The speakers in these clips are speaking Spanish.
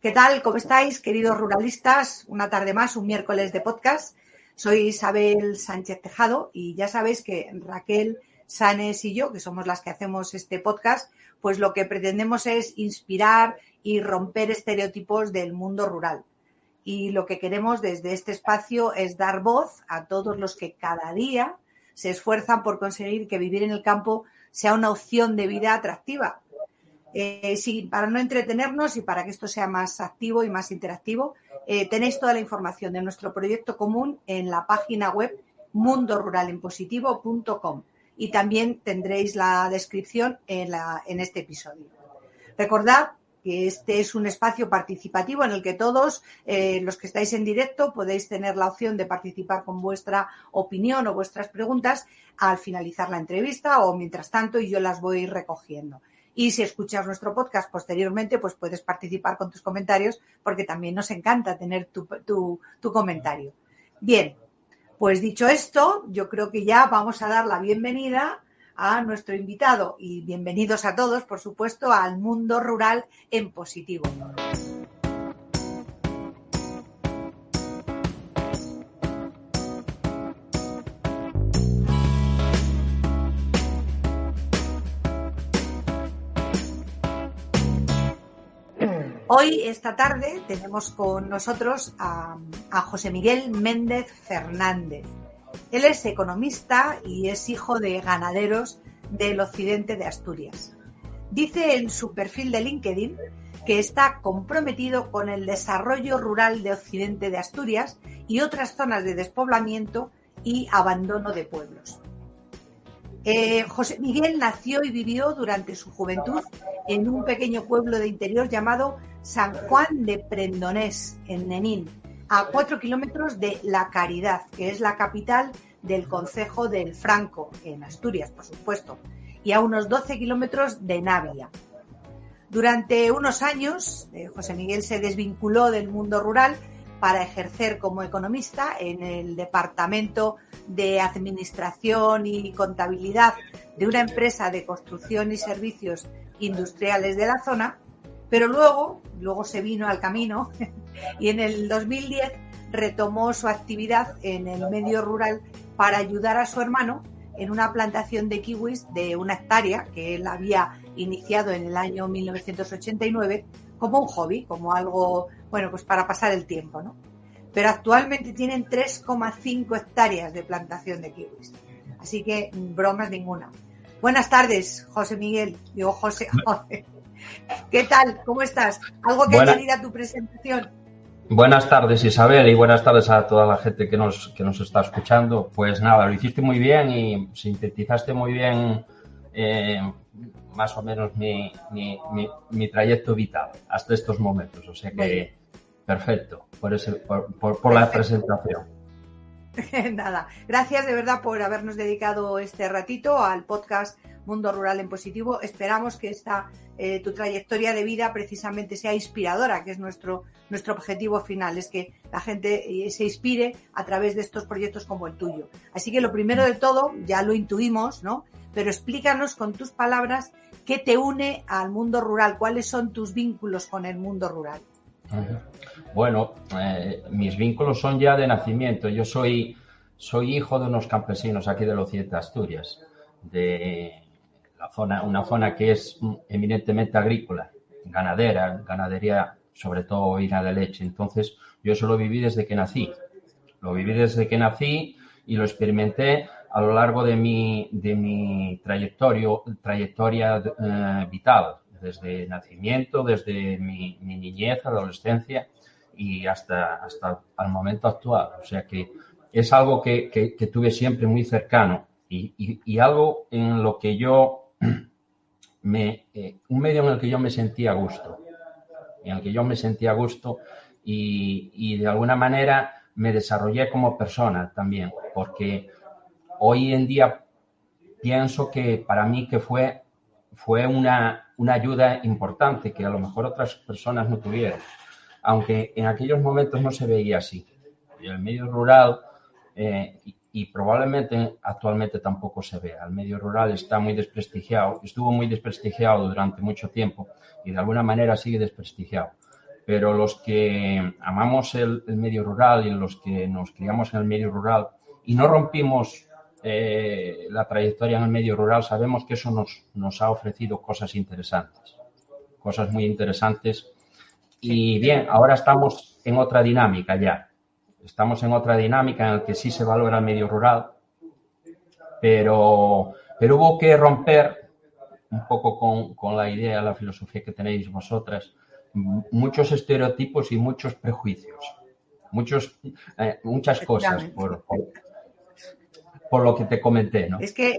¿Qué tal? ¿Cómo estáis, queridos ruralistas? Una tarde más, un miércoles de podcast. Soy Isabel Sánchez Tejado y ya sabéis que Raquel Sanes y yo, que somos las que hacemos este podcast, pues lo que pretendemos es inspirar y romper estereotipos del mundo rural. Y lo que queremos desde este espacio es dar voz a todos los que cada día se esfuerzan por conseguir que vivir en el campo sea una opción de vida atractiva. Sí, para no entretenernos y para que esto sea más activo y más interactivo, tenéis toda la información de nuestro proyecto común en la página web mundoruralenpositivo.com y también tendréis la descripción en este episodio. Recordad que este es un espacio participativo en el que todos los que estáis en directo podéis tener la opción de participar con vuestra opinión o vuestras preguntas al finalizar la entrevista o mientras tanto, y yo las voy recogiendo. Y si escuchas nuestro podcast posteriormente, pues puedes participar con tus comentarios porque también nos encanta tener tu comentario. Bien, pues dicho esto, yo creo que ya vamos a dar la bienvenida a nuestro invitado y bienvenidos a todos, por supuesto, al Mundo Rural en Positivo. Hoy, esta tarde, tenemos con nosotros a José Miguel Méndez Fernández. Él es economista y es hijo de ganaderos del occidente de Asturias. Dice en su perfil de LinkedIn que está comprometido con el desarrollo rural de occidente de Asturias y otras zonas de despoblamiento y abandono de pueblos. José Miguel nació y vivió durante su juventud en un pequeño pueblo de interior llamado San Juan de Prendonés, en Nenín, a 4 kilómetros de La Caridad, que es la capital del concejo del Franco, en Asturias, por supuesto, y a unos 12 kilómetros de Navia. Durante unos años, José Miguel se desvinculó del mundo rural para ejercer como economista en el Departamento de Administración y Contabilidad de una empresa de construcción y servicios industriales de la zona, pero luego se vino al camino y en el 2010 retomó su actividad en el medio rural para ayudar a su hermano en una plantación de kiwis de 1 hectárea que él había iniciado en el año 1989 como un hobby, como algo, bueno, pues para pasar el tiempo, ¿no? Pero actualmente tienen 3,5 hectáreas de plantación de kiwis. Así que bromas ninguna. Buenas tardes, José Miguel. Digo, José. ¿Qué tal? ¿Cómo estás? ¿Algo que añadir a tu presentación? Buenas tardes, Isabel, y buenas tardes a toda la gente que nos está escuchando. Pues nada, lo hiciste muy bien y sintetizaste muy bien más o menos mi trayecto vital hasta estos momentos. O sea que perfecto por la presentación. Nada, gracias de verdad por habernos dedicado este ratito al podcast Mundo Rural en Positivo. Esperamos que tu trayectoria de vida precisamente sea inspiradora, que es nuestro objetivo final, es que la gente se inspire a través de estos proyectos como el tuyo. Así que lo primero de todo, ya lo intuimos, ¿no? Pero explícanos con tus palabras qué te une al mundo rural, cuáles son tus vínculos con el mundo rural. Bueno, mis vínculos son ya de nacimiento. Yo soy hijo de unos campesinos aquí del occidente de Asturias, de una zona que es eminentemente agrícola, ganadería, sobre todo ovina de leche. Entonces, yo eso lo viví desde que nací. Y lo experimenté a lo largo de mi trayectoria vital, desde nacimiento, desde mi niñez, adolescencia y hasta el momento actual. O sea que es algo que tuve siempre muy cercano y algo en lo que yo un medio en el que yo me sentía a gusto. Y de alguna manera me desarrollé como persona también, porque hoy en día pienso que para mí que fue una ayuda importante que a lo mejor otras personas no tuvieron, aunque en aquellos momentos no se veía así. El medio rural, y probablemente actualmente tampoco se vea, el medio rural está muy desprestigiado, estuvo muy desprestigiado durante mucho tiempo y de alguna manera sigue desprestigiado. pero los que amamos el medio rural y los que nos criamos en el medio rural y no rompimos la trayectoria en el medio rural, sabemos que eso nos ha ofrecido cosas interesantes, cosas muy interesantes. Y bien, ahora estamos en otra dinámica ya. Estamos en otra dinámica en la que sí se valora el medio rural, pero hubo que romper un poco con la idea, la filosofía que tenéis vosotras, muchos estereotipos y muchos prejuicios, muchas cosas por lo que te comenté, ¿no? Es que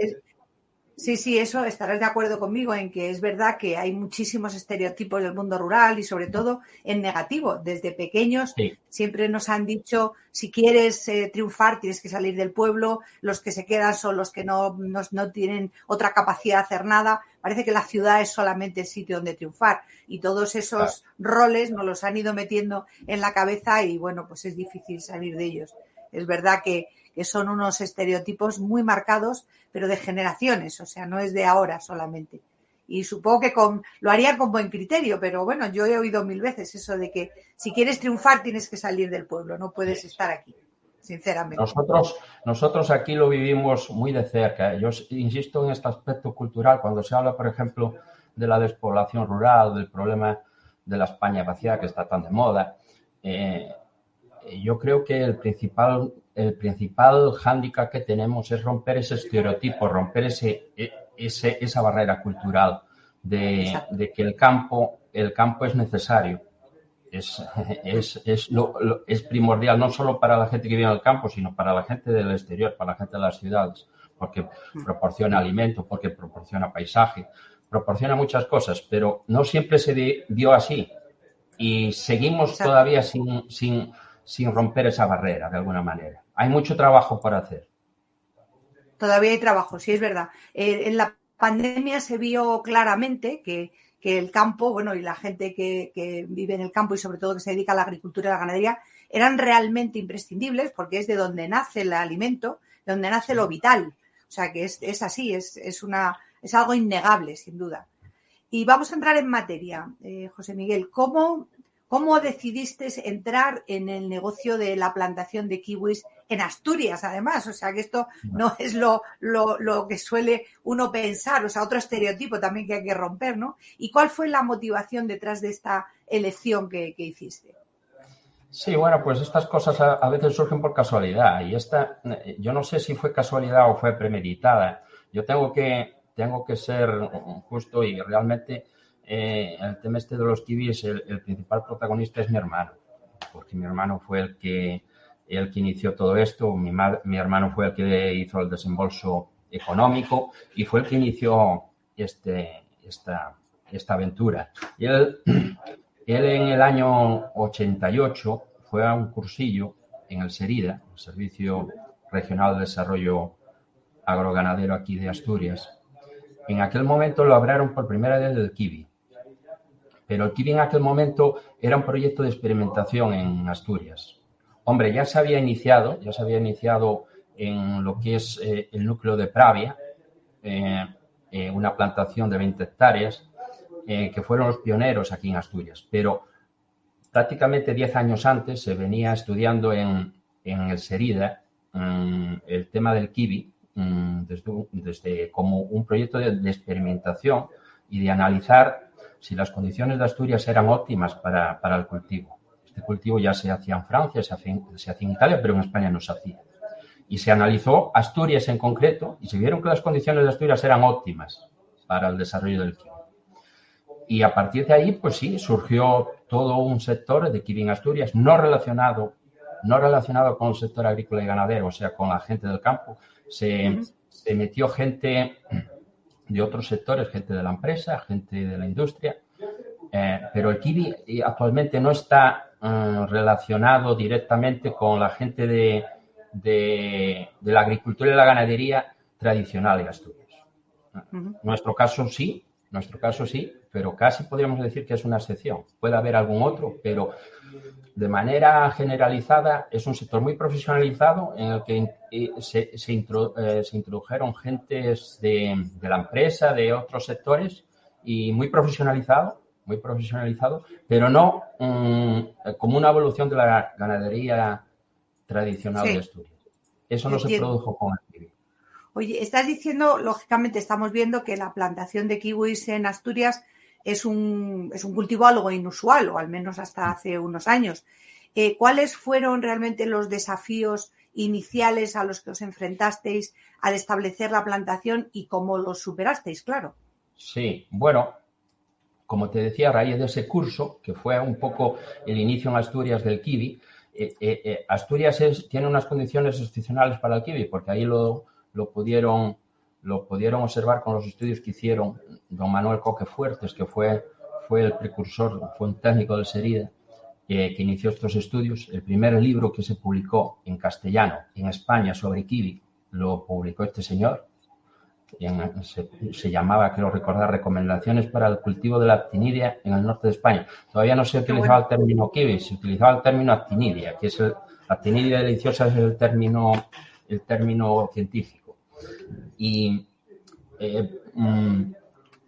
sí, eso estarás de acuerdo conmigo en que es verdad que hay muchísimos estereotipos del mundo rural y sobre todo en negativo. Desde pequeños siempre nos han dicho, si quieres triunfar tienes que salir del pueblo, los que se quedan son los que no tienen otra capacidad de hacer nada. Parece que la ciudad es solamente el sitio donde triunfar y todos esos roles nos los han ido metiendo en la cabeza y bueno, pues es difícil salir de ellos. Es verdad que son unos estereotipos muy marcados, pero de generaciones, o sea, no es de ahora solamente. Y supongo que lo harían con buen criterio, pero bueno, yo he oído 1000 veces eso de que si quieres triunfar tienes que salir del pueblo, no puedes estar aquí, sinceramente. Nosotros aquí lo vivimos muy de cerca. Yo insisto en este aspecto cultural, cuando se habla, por ejemplo, de la despoblación rural, del problema de la España vaciada que está tan de moda, yo creo que el principal hándicap que tenemos es romper ese estereotipo, romper esa barrera cultural de que el campo es necesario. Es primordial no solo para la gente que vive en el campo, sino para la gente del exterior, para la gente de las ciudades, porque proporciona alimento, porque proporciona paisaje, proporciona muchas cosas, pero no siempre se dio así y seguimos todavía sin romper esa barrera de alguna manera. Hay mucho trabajo por hacer. Todavía hay trabajo, sí, es verdad. En la pandemia se vio claramente que el campo, bueno, y la gente que vive en el campo y sobre todo que se dedica a la agricultura y a la ganadería, eran realmente imprescindibles porque es de donde nace el alimento, de donde nace lo vital. O sea, que es así, es algo innegable, sin duda. Y vamos a entrar en materia, José Miguel. ¿Cómo decidiste entrar en el negocio de la plantación de kiwis en Asturias, además? O sea, que esto no es lo que suele uno pensar, o sea, otro estereotipo también que hay que romper, ¿no? ¿Y cuál fue la motivación detrás de esta elección que hiciste? Sí, bueno, pues estas cosas a veces surgen por casualidad y yo no sé si fue casualidad o fue premeditada. Yo tengo que ser justo y realmente... el tema de los kiwis, el principal protagonista es mi hermano, porque mi hermano fue el que inició todo esto, mi hermano fue el que hizo el desembolso económico y fue el que inició esta aventura. Y él en el año 88 fue a un cursillo en el SERIDA, el Servicio Regional de Desarrollo Agroganadero aquí de Asturias. En aquel momento lo hablaron por primera vez del kiwi. Pero el kiwi en aquel momento era un proyecto de experimentación en Asturias. Hombre, ya se había iniciado en lo que es el núcleo de Pravia, una plantación de 20 hectáreas, que fueron los pioneros aquí en Asturias. Pero prácticamente 10 años antes se venía estudiando en el SERIDA el tema del kiwi desde como un proyecto de experimentación y de analizar si las condiciones de Asturias eran óptimas para el cultivo. Este cultivo ya se hacía en Francia, se hacía en Italia, pero en España no se hacía. Y se analizó Asturias en concreto y se vieron que las condiciones de Asturias eran óptimas para el desarrollo del kiwi. Y a partir de ahí, pues sí, surgió todo un sector de kiwi en Asturias no relacionado con el sector agrícola y ganadero, o sea, con la gente del campo. Se metió gente de otros sectores, gente de la empresa, gente de la industria, pero el kiwi actualmente no está relacionado directamente con la gente de la agricultura y la ganadería tradicional en Asturias. Nuestro caso sí, pero casi podríamos decir que es una excepción. Puede haber algún otro, pero de manera generalizada es un sector muy profesionalizado en el que se introdujeron gentes de la empresa, de otros sectores, y muy profesionalizado, muy profesionalizado, pero no como una evolución de la ganadería tradicional de Asturias. Eso no se produjo con el kiwi. Oye, estás diciendo, lógicamente estamos viendo que la plantación de kiwis en Asturias es un cultivo algo inusual, o al menos hasta hace unos años. ¿Cuáles fueron realmente los desafíos iniciales a los que os enfrentasteis al establecer la plantación y cómo los superasteis, claro? Sí, bueno, como te decía, a raíz de ese curso, que fue un poco el inicio en Asturias del kiwi, Asturias tiene unas condiciones excepcionales para el kiwi, porque ahí lo pudieron observar con los estudios que hicieron don Manuel Coque Fuertes, que fue el precursor, fue un técnico del Serida, que inició estos estudios. El primer libro que se publicó en castellano en España sobre kiwi lo publicó este señor. Se llamaba, quiero recordar, Recomendaciones para el cultivo de la actinidia en el norte de España. Todavía no se utilizaba el término kiwi, se utilizaba el término actinidia, que es la actinidia deliciosa, es el término científico. Y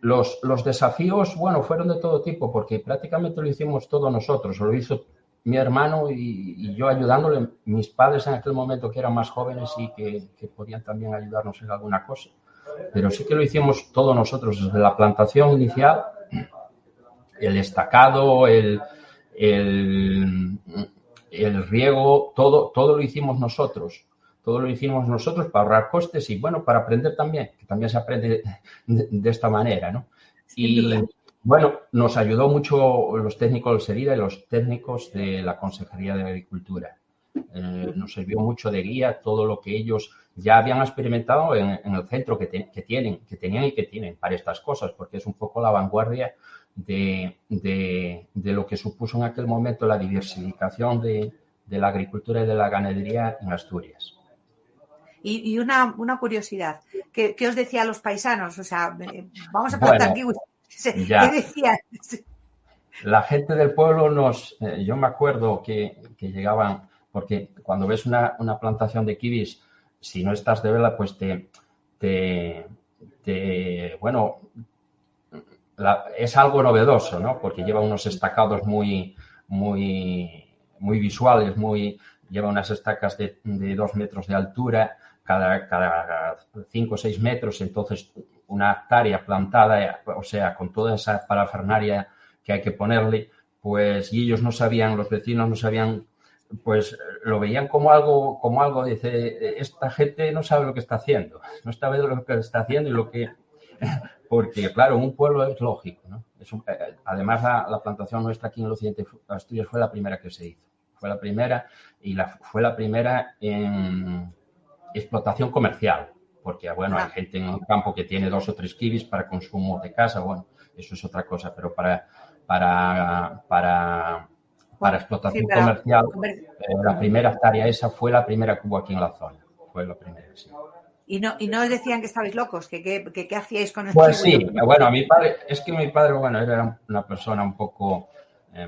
los desafíos, bueno, fueron de todo tipo, porque prácticamente lo hicimos todos nosotros. Lo hizo mi hermano y yo ayudándole, mis padres en aquel momento que eran más jóvenes y que podían también ayudarnos en alguna cosa. Pero sí que lo hicimos todos nosotros, desde la plantación inicial, el estacado, el riego, todo lo hicimos nosotros. Todo lo hicimos nosotros para ahorrar costes y, bueno, para aprender también, que también se aprende de esta manera, ¿no? Y, bueno, nos ayudó mucho los técnicos del Serida y los técnicos de la Consejería de Agricultura. Nos sirvió mucho de guía todo lo que ellos ya habían experimentado en el centro que tenían y que tienen para estas cosas, porque es un poco la vanguardia de lo que supuso en aquel momento la diversificación de la agricultura y de la ganadería en Asturias. Y una curiosidad, ¿qué os decían los paisanos? O sea, vamos a plantar kiwis. ¿Qué decían? La gente del pueblo yo me acuerdo que llegaban, porque cuando ves una plantación de kiwis, si no estás de vela, pues es algo novedoso, ¿no? Porque lleva unos estacados muy visuales, lleva unas estacas de 2 metros de altura, cada 5 o 6 metros, entonces una hectárea plantada, o sea, con toda esa parafernalia que hay que ponerle, pues, y ellos no sabían, los vecinos no sabían, pues lo veían como algo, dice, esta gente no sabe lo que está haciendo, no sabe lo que está haciendo y lo que... Porque, claro, un pueblo es lógico, ¿no? Además, la plantación nuestra aquí en el occidente de Asturias fue la primera que se hizo. Fue la primera fue la primera en explotación comercial. Porque, bueno, hay gente en el campo que tiene 2 o 3 kiwis para consumo de casa, bueno, eso es otra cosa, pero para explotación comercial, la primera hectárea esa fue la primera que hubo aquí en la zona. Fue la primera, sí. ¿Y no os decían que estabais locos? ¿Qué hacíais con el Pues kiwi? Sí, bueno, mi padre, bueno, era una persona un poco,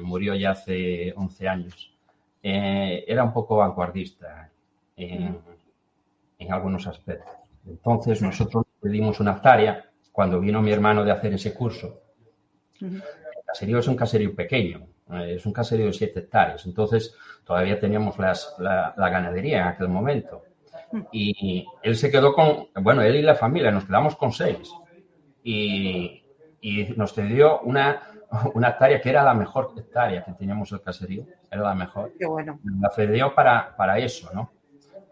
murió ya hace 11 años, era un poco vanguardista en algunos aspectos. Entonces nosotros pedimos una hectárea, cuando vino mi hermano de hacer ese curso. El caserío es un caserío pequeño, es un caserío de 7 hectáreas, entonces todavía teníamos la ganadería en aquel momento. Y él se quedó él y la familia, nos quedamos con 6. Y nos cedió una hectárea que era la mejor hectárea que teníamos el caserío, era la mejor. Qué bueno. La cedió para eso, ¿no?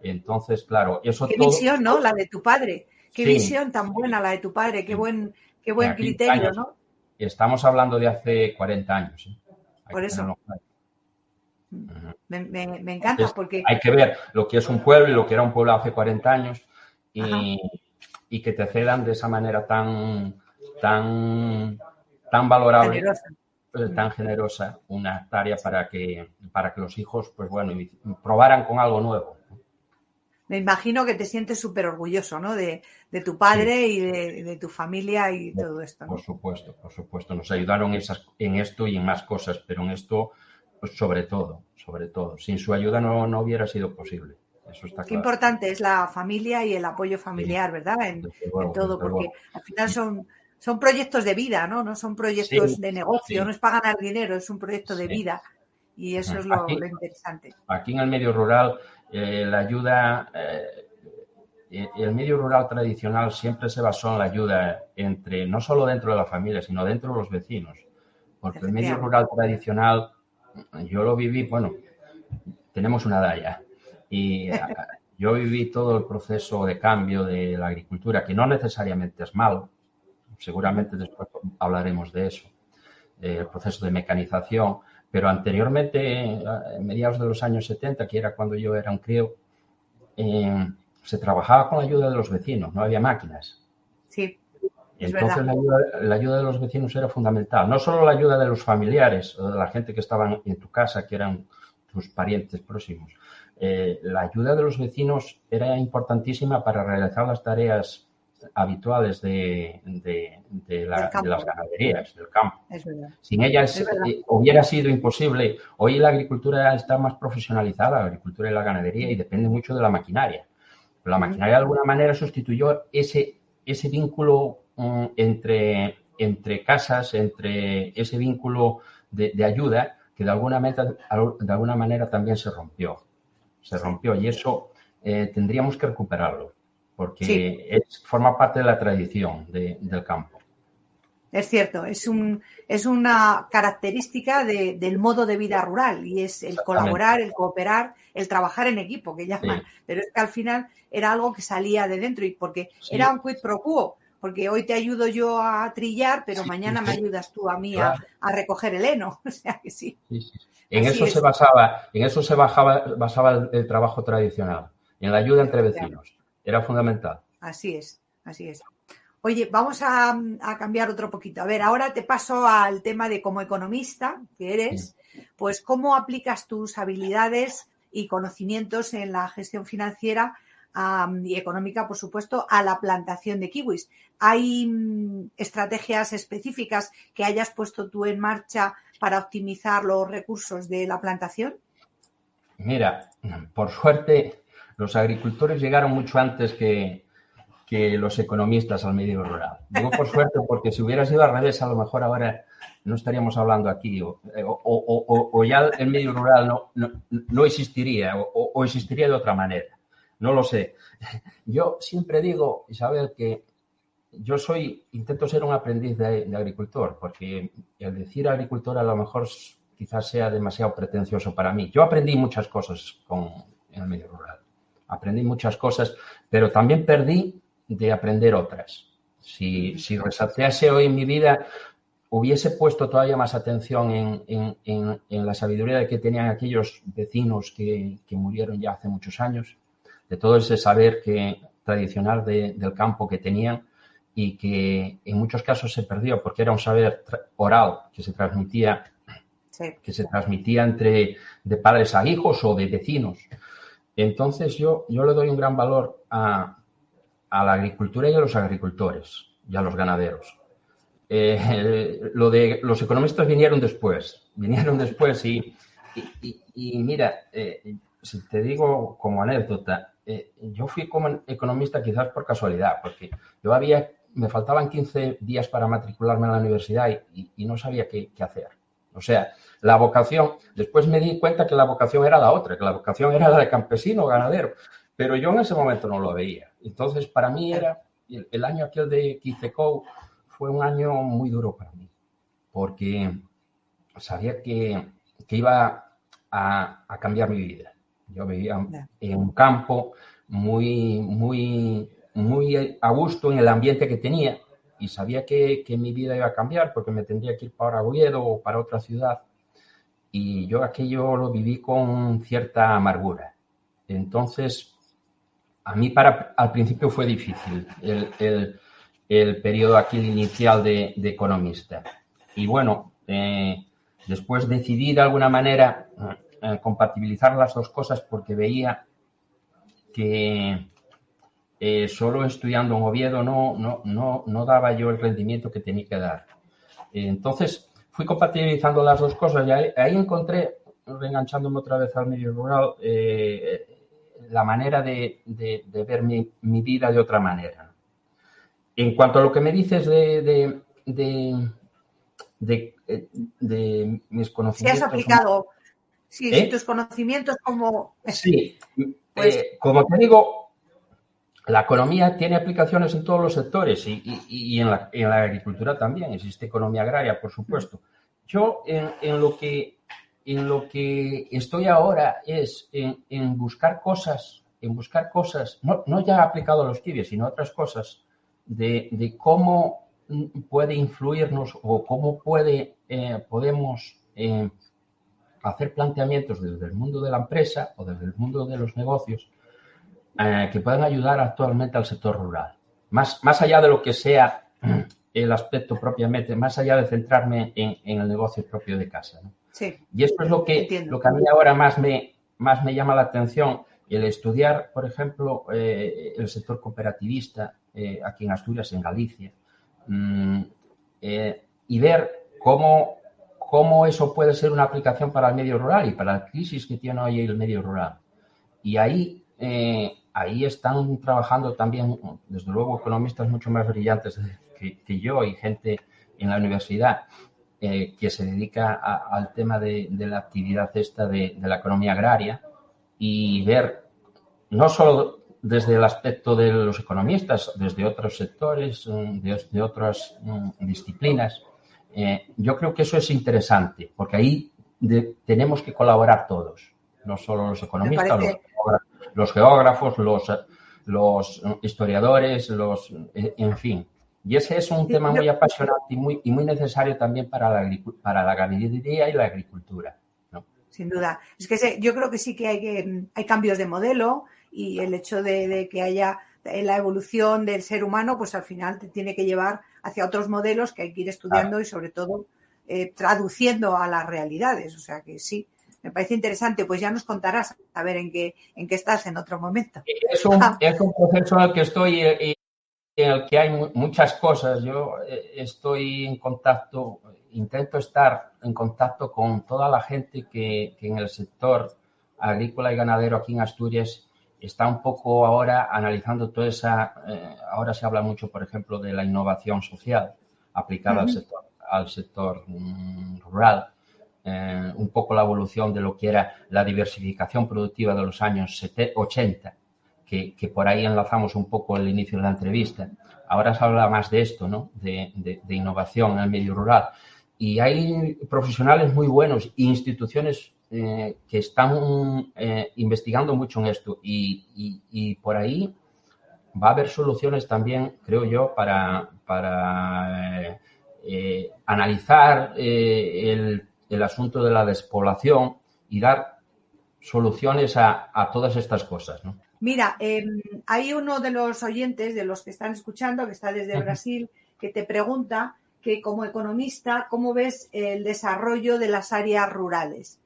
Entonces, claro, eso Qué todo... visión, ¿no? La de tu padre. Qué Sí. visión tan buena la de tu padre. Qué buen criterio, años, ¿no? Estamos hablando de hace 40 años. Por eso. Me encanta. Entonces, porque... hay que ver lo que es un pueblo y lo que era un pueblo hace 40 años y que te cedan de esa manera tan valorable, tan generosa, una hectárea para que los hijos, pues bueno, probaran con algo nuevo. Me imagino que te sientes súper orgulloso, ¿no? De tu padre y de tu familia y todo esto, ¿no? Por supuesto. Nos ayudaron en esto y en más cosas, pero en esto, pues sobre todo. Sin su ayuda no hubiera sido posible. Eso está claro. Qué importante es la familia y el apoyo familiar, ¿verdad? En todo, porque al final son proyectos de vida, ¿no? No son proyectos de negocio, sí, no es para ganar dinero, es un proyecto de sí. vida. Y eso es lo interesante. Aquí en el medio rural, la ayuda, el medio rural tradicional siempre se basó en la ayuda entre, no solo dentro de la familia, sino dentro de los vecinos. Porque el medio rural tradicional, yo lo viví, bueno, tenemos una edad ya. Y yo viví todo el proceso de cambio de la agricultura, que no necesariamente es malo. Seguramente después hablaremos de eso. El proceso de mecanización. Pero anteriormente, en mediados de los años 70, que era cuando yo era un crío, se trabajaba con la ayuda de los vecinos, no había máquinas. Sí, es Entonces verdad. la ayuda de los vecinos era fundamental. No solo la ayuda de los familiares o de la gente que estaban en tu casa, que eran tus parientes próximos. La ayuda de los vecinos era importantísima para realizar las tareas habituales de las ganaderías, del campo. Es verdad. Sin ellas hubiera sido imposible. Hoy la agricultura está más profesionalizada, la agricultura y la ganadería, y depende mucho de la maquinaria. Pero la maquinaria de alguna manera sustituyó ese vínculo entre casas, entre ese vínculo de ayuda que de alguna manera también se rompió. Y eso tendríamos que recuperarlo, porque forma parte de la tradición del campo. Es cierto, es una característica del modo de vida rural, y es el colaborar, el cooperar, el trabajar en equipo, que llaman. Sí. Pero es que al final era algo que salía de dentro, y porque era un quid pro quo, porque hoy te ayudo yo a trillar, pero mañana me ayudas tú a mí a recoger el heno. O sea que sí. En eso se basaba el trabajo tradicional, en la ayuda entre vecinos. Era fundamental. Así es. Oye, vamos a cambiar otro poquito. A ver, ahora te paso al tema de, como economista que eres, pues cómo aplicas tus habilidades y conocimientos en la gestión financiera y económica, por supuesto, a la plantación de kiwis. ¿Hay estrategias específicas que hayas puesto tú en marcha para optimizar los recursos de la plantación? Mira, por suerte, los agricultores llegaron mucho antes que los economistas al medio rural. Digo por suerte porque si hubiera sido al revés, a lo mejor ahora no estaríamos hablando aquí o ya el medio rural no existiría o existiría de otra manera. No lo sé. Yo siempre digo, Isabel, que yo intento ser un aprendiz de agricultor, porque el decir agricultor a lo mejor quizás sea demasiado pretencioso para mí. Yo aprendí muchas cosas en el medio rural. Aprendí muchas cosas, pero también perdí de aprender otras. Si resaltease hoy en mi vida, hubiese puesto todavía más atención en la sabiduría que tenían aquellos vecinos que murieron ya hace muchos años, de todo ese saber tradicional del campo que tenían y que en muchos casos se perdió porque era un saber oral que se transmitía de padres a hijos o de vecinos. Entonces yo le doy un gran valor a la agricultura y a los agricultores y a los ganaderos. Los economistas vinieron después y mira, si te digo como anécdota, yo fui como economista quizás por casualidad, porque me faltaban 15 días para matricularme en la universidad y no sabía qué hacer. O sea, la vocación, después me di cuenta que la vocación era la otra, que la vocación era la de campesino, ganadero, pero yo en ese momento no lo veía. Entonces, para mí el año aquel de Quicecou fue un año muy duro para mí, porque sabía que iba a cambiar mi vida. Yo vivía en un campo muy a gusto en el ambiente que tenía y sabía que mi vida iba a cambiar porque me tendría que ir para Oviedo o para otra ciudad. Y yo aquello lo viví con cierta amargura. Entonces, a mí al principio fue difícil el periodo aquí inicial de economista. Y bueno, después decidí de alguna manera compatibilizar las dos cosas porque veía que solo estudiando en Oviedo no daba yo el rendimiento que tenía que dar. Entonces fui compatibilizando las dos cosas y ahí encontré, reenganchándome otra vez al medio rural, la manera de ver mi vida de otra manera. En cuanto a lo que me dices de mis Si has conocimientos... aplicado, si ¿Eh? tus conocimientos como... Sí, Pues como te digo, la economía tiene aplicaciones en todos los sectores y en la agricultura también. Existe economía agraria, por supuesto. Yo en lo que estoy ahora es en buscar cosas, no ya aplicado a los kiwis, sino otras cosas, de cómo puede influirnos o cómo podemos hacer planteamientos desde el mundo de la empresa o desde el mundo de los negocios que puedan ayudar actualmente al sector rural. Más allá de lo que sea el aspecto propiamente, más allá de centrarme en el negocio propio de casa, ¿no? sí, Y esto es lo que a mí ahora más me llama la atención, el estudiar, por ejemplo, el sector cooperativista aquí en Asturias, en Galicia, y ver cómo eso puede ser una aplicación para el medio rural y para la crisis que tiene hoy el medio rural. Y ahí están trabajando también, desde luego, economistas mucho más brillantes que yo y gente en la universidad que se dedica al tema de la actividad esta de la economía agraria y ver no solo desde el aspecto de los economistas, desde otros sectores, de otras disciplinas. Yo creo que eso es interesante, porque ahí tenemos que colaborar todos, no solo los me economistas, parece... los geógrafos, los historiadores, en fin. Y ese es un tema muy apasionante y muy necesario también para la ganadería y la agricultura, ¿no? Sin duda. Es que yo creo que sí que hay cambios de modelo y el hecho de que haya la evolución del ser humano, pues al final te tiene que llevar hacia otros modelos que hay que ir estudiando y sobre todo traduciendo a las realidades. O sea que sí, me parece interesante. Pues ya nos contarás a ver en qué estás en otro momento. Es un proceso en el que estoy y en el que hay muchas cosas. Yo estoy en contacto, intento estar en contacto con toda la gente que en el sector agrícola y ganadero aquí en Asturias está un poco ahora analizando toda esa... ahora se habla mucho, por ejemplo, de la innovación social aplicada al sector rural. Un poco la evolución de lo que era la diversificación productiva de los años 80, que por ahí enlazamos un poco el inicio de la entrevista. Ahora se habla más de esto, ¿no? De innovación en el medio rural. Y hay profesionales muy buenos e instituciones que están investigando mucho en esto. Y por ahí va a haber soluciones también, creo yo, para analizar el asunto de la despoblación y dar soluciones a todas estas cosas, ¿no? Mira, hay uno de los oyentes, de los que están escuchando, que está desde Brasil, que te pregunta que como economista, ¿cómo ves el desarrollo de las áreas rurales?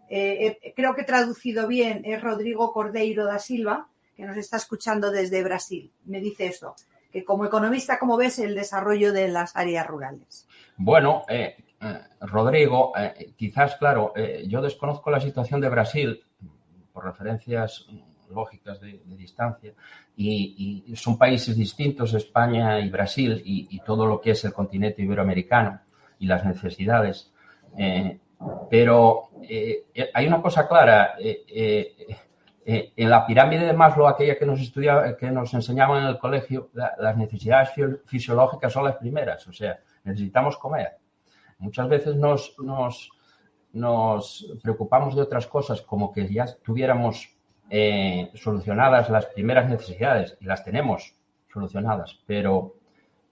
Creo que traducido bien es Rodrigo Cordeiro da Silva, que nos está escuchando desde Brasil. Me dice eso, que como economista, ¿cómo ves el desarrollo de las áreas rurales? Bueno, Rodrigo, quizás, claro, yo desconozco la situación de Brasil por referencias lógicas de distancia y son países distintos, España y Brasil y todo lo que es el continente iberoamericano y las necesidades. Pero hay una cosa clara, en la pirámide de Maslow, aquella que nos enseñaban en el colegio, las necesidades fisiológicas son las primeras, o sea, necesitamos comer. Muchas veces nos preocupamos de otras cosas, como que ya tuviéramos solucionadas las primeras necesidades, y las tenemos solucionadas, pero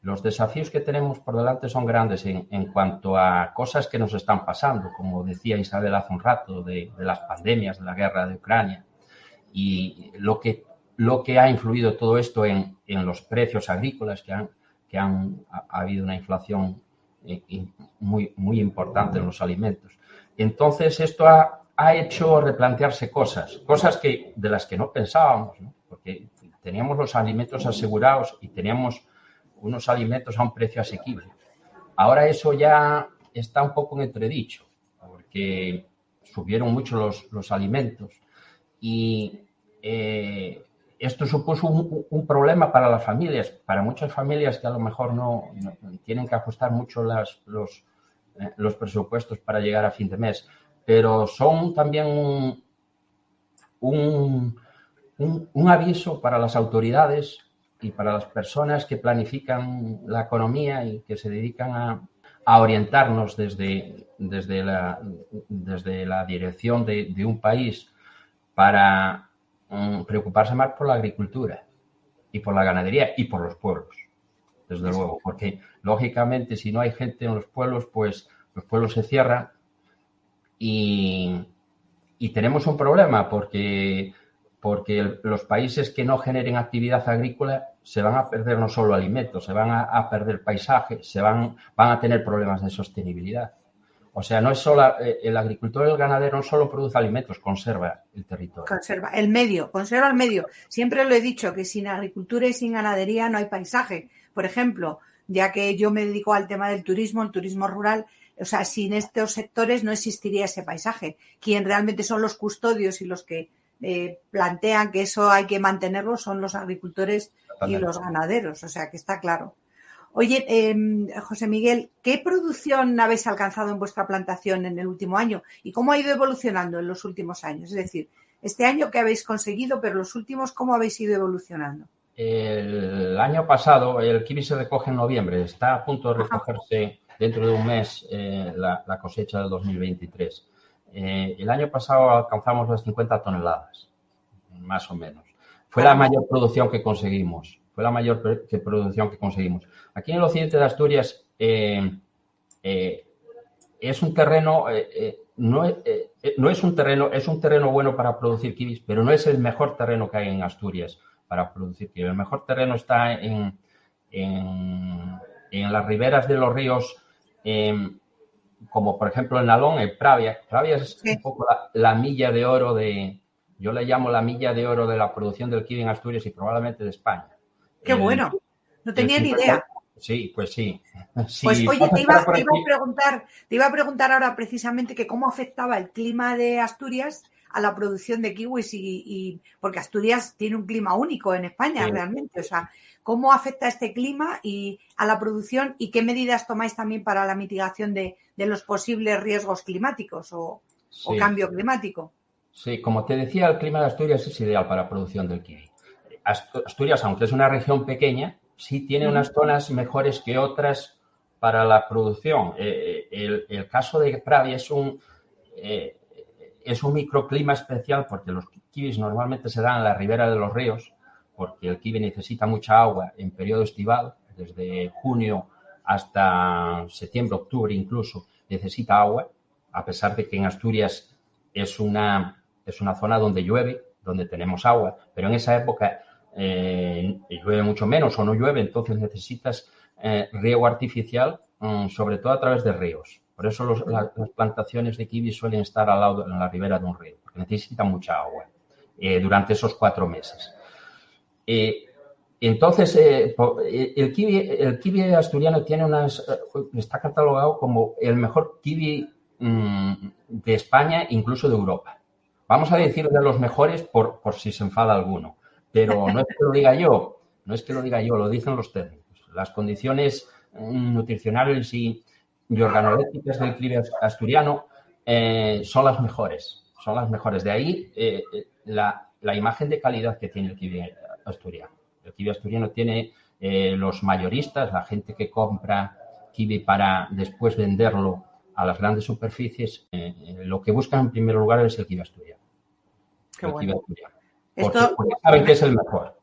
los desafíos que tenemos por delante son grandes en cuanto a cosas que nos están pasando, como decía Isabel hace un rato, de las pandemias, de la guerra de Ucrania, y lo que ha influido todo esto en los precios agrícolas, que ha habido una inflación muy, muy importante en los alimentos. Entonces, esto ha hecho replantearse cosas de las que no pensábamos, ¿no? Porque teníamos los alimentos asegurados y teníamos unos alimentos a un precio asequible. Ahora eso ya está un poco en entredicho, porque subieron mucho los alimentos y esto supuso un problema para las familias, para muchas familias que a lo mejor no tienen que ajustar mucho los presupuestos para llegar a fin de mes, pero son también un aviso para las autoridades y para las personas que planifican la economía y que se dedican a orientarnos desde la dirección de un país para preocuparse más por la agricultura y por la ganadería y por los pueblos, desde luego, porque lógicamente si no hay gente en los pueblos, pues los pueblos se cierran y tenemos un problema porque los países que no generen actividad agrícola se van a perder no solo alimentos, se van a perder paisaje, van a tener problemas de sostenibilidad. O sea, no es solo el agricultor y el ganadero no solo produce alimentos, conserva el territorio. Conserva el medio. Siempre lo he dicho, que sin agricultura y sin ganadería no hay paisaje. Por ejemplo, ya que yo me dedico al tema del turismo, el turismo rural, o sea, sin estos sectores no existiría ese paisaje. Quien realmente son los custodios y los que plantean que eso hay que mantenerlo son los agricultores y los ganaderos, o sea, que está claro. Oye, José Miguel, ¿qué producción habéis alcanzado en vuestra plantación en el último año? ¿Y cómo ha ido evolucionando en los últimos años? Es decir, este año ¿qué habéis conseguido, pero los últimos cómo habéis ido evolucionando? El año pasado, el kiwi se recoge en noviembre. Está a punto de recogerse dentro de un mes la cosecha del 2023. El año pasado alcanzamos las 50 toneladas, más o menos. Fue la mayor producción que conseguimos. Aquí en el occidente de Asturias es un terreno, es un terreno bueno para producir kiwis, pero no es el mejor terreno que hay en Asturias para producir kiwis. El mejor terreno está en las riberas de los ríos, como por ejemplo en Nalón, en Pravia. Pravia es un poco la milla de oro yo le llamo la milla de oro de la producción del kiwi en Asturias y probablemente de España. ¡Qué bueno! No tenía ni idea. Sí, pues sí. Pues oye, te iba a preguntar ahora precisamente que cómo afectaba el clima de Asturias a la producción de kiwis y porque Asturias tiene un clima único en España realmente. O sea, ¿cómo afecta este clima y a la producción y qué medidas tomáis también para la mitigación de los posibles riesgos climáticos o cambio climático? Sí, como te decía, el clima de Asturias es ideal para la producción del kiwi. Asturias, aunque es una región pequeña, sí tiene unas zonas mejores que otras para la producción. El caso de Pravia es un microclima especial porque los kiwis normalmente se dan en la ribera de los ríos, porque el kiwi necesita mucha agua en periodo estival, desde junio hasta septiembre, octubre incluso, necesita agua, a pesar de que en Asturias es una zona donde llueve, donde tenemos agua, pero en esa época llueve mucho menos o no llueve, entonces necesitas riego artificial, sobre todo a través de ríos. Por eso las plantaciones de kiwi suelen estar al lado, en la ribera de un río, porque necesitan mucha agua durante esos 4 meses. Entonces, el kiwi asturiano está catalogado como el mejor kiwi de España, incluso de Europa. Vamos a decir de los mejores por si se enfada alguno. Pero no es que lo diga yo, lo dicen los técnicos. Las condiciones nutricionales y organolépticas del kiwi asturiano son las mejores. De ahí la imagen de calidad que tiene el kiwi asturiano. El kiwi asturiano tiene los mayoristas, la gente que compra kiwi para después venderlo a las grandes superficies. Lo que buscan en primer lugar es el kiwi asturiano. Qué bueno. Porque saben que es el mejor.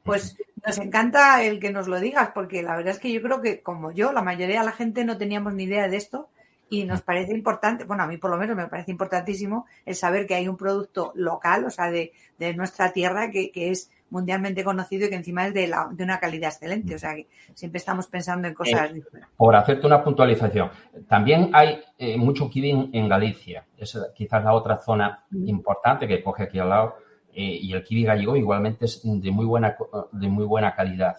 Pues nos encanta el que nos lo digas, porque la verdad es que yo creo que, como yo, la mayoría de la gente no teníamos ni idea de esto y nos parece importante, bueno, a mí por lo menos me parece importantísimo el saber que hay un producto local, o sea, de nuestra tierra que es mundialmente conocido y que encima es de una calidad excelente, o sea, que siempre estamos pensando en cosas diferentes. Por hacerte una puntualización, también hay mucho kiwi en Galicia, es quizás la otra zona importante que coge aquí al lado. Y el kiwi gallego igualmente es de muy buena calidad.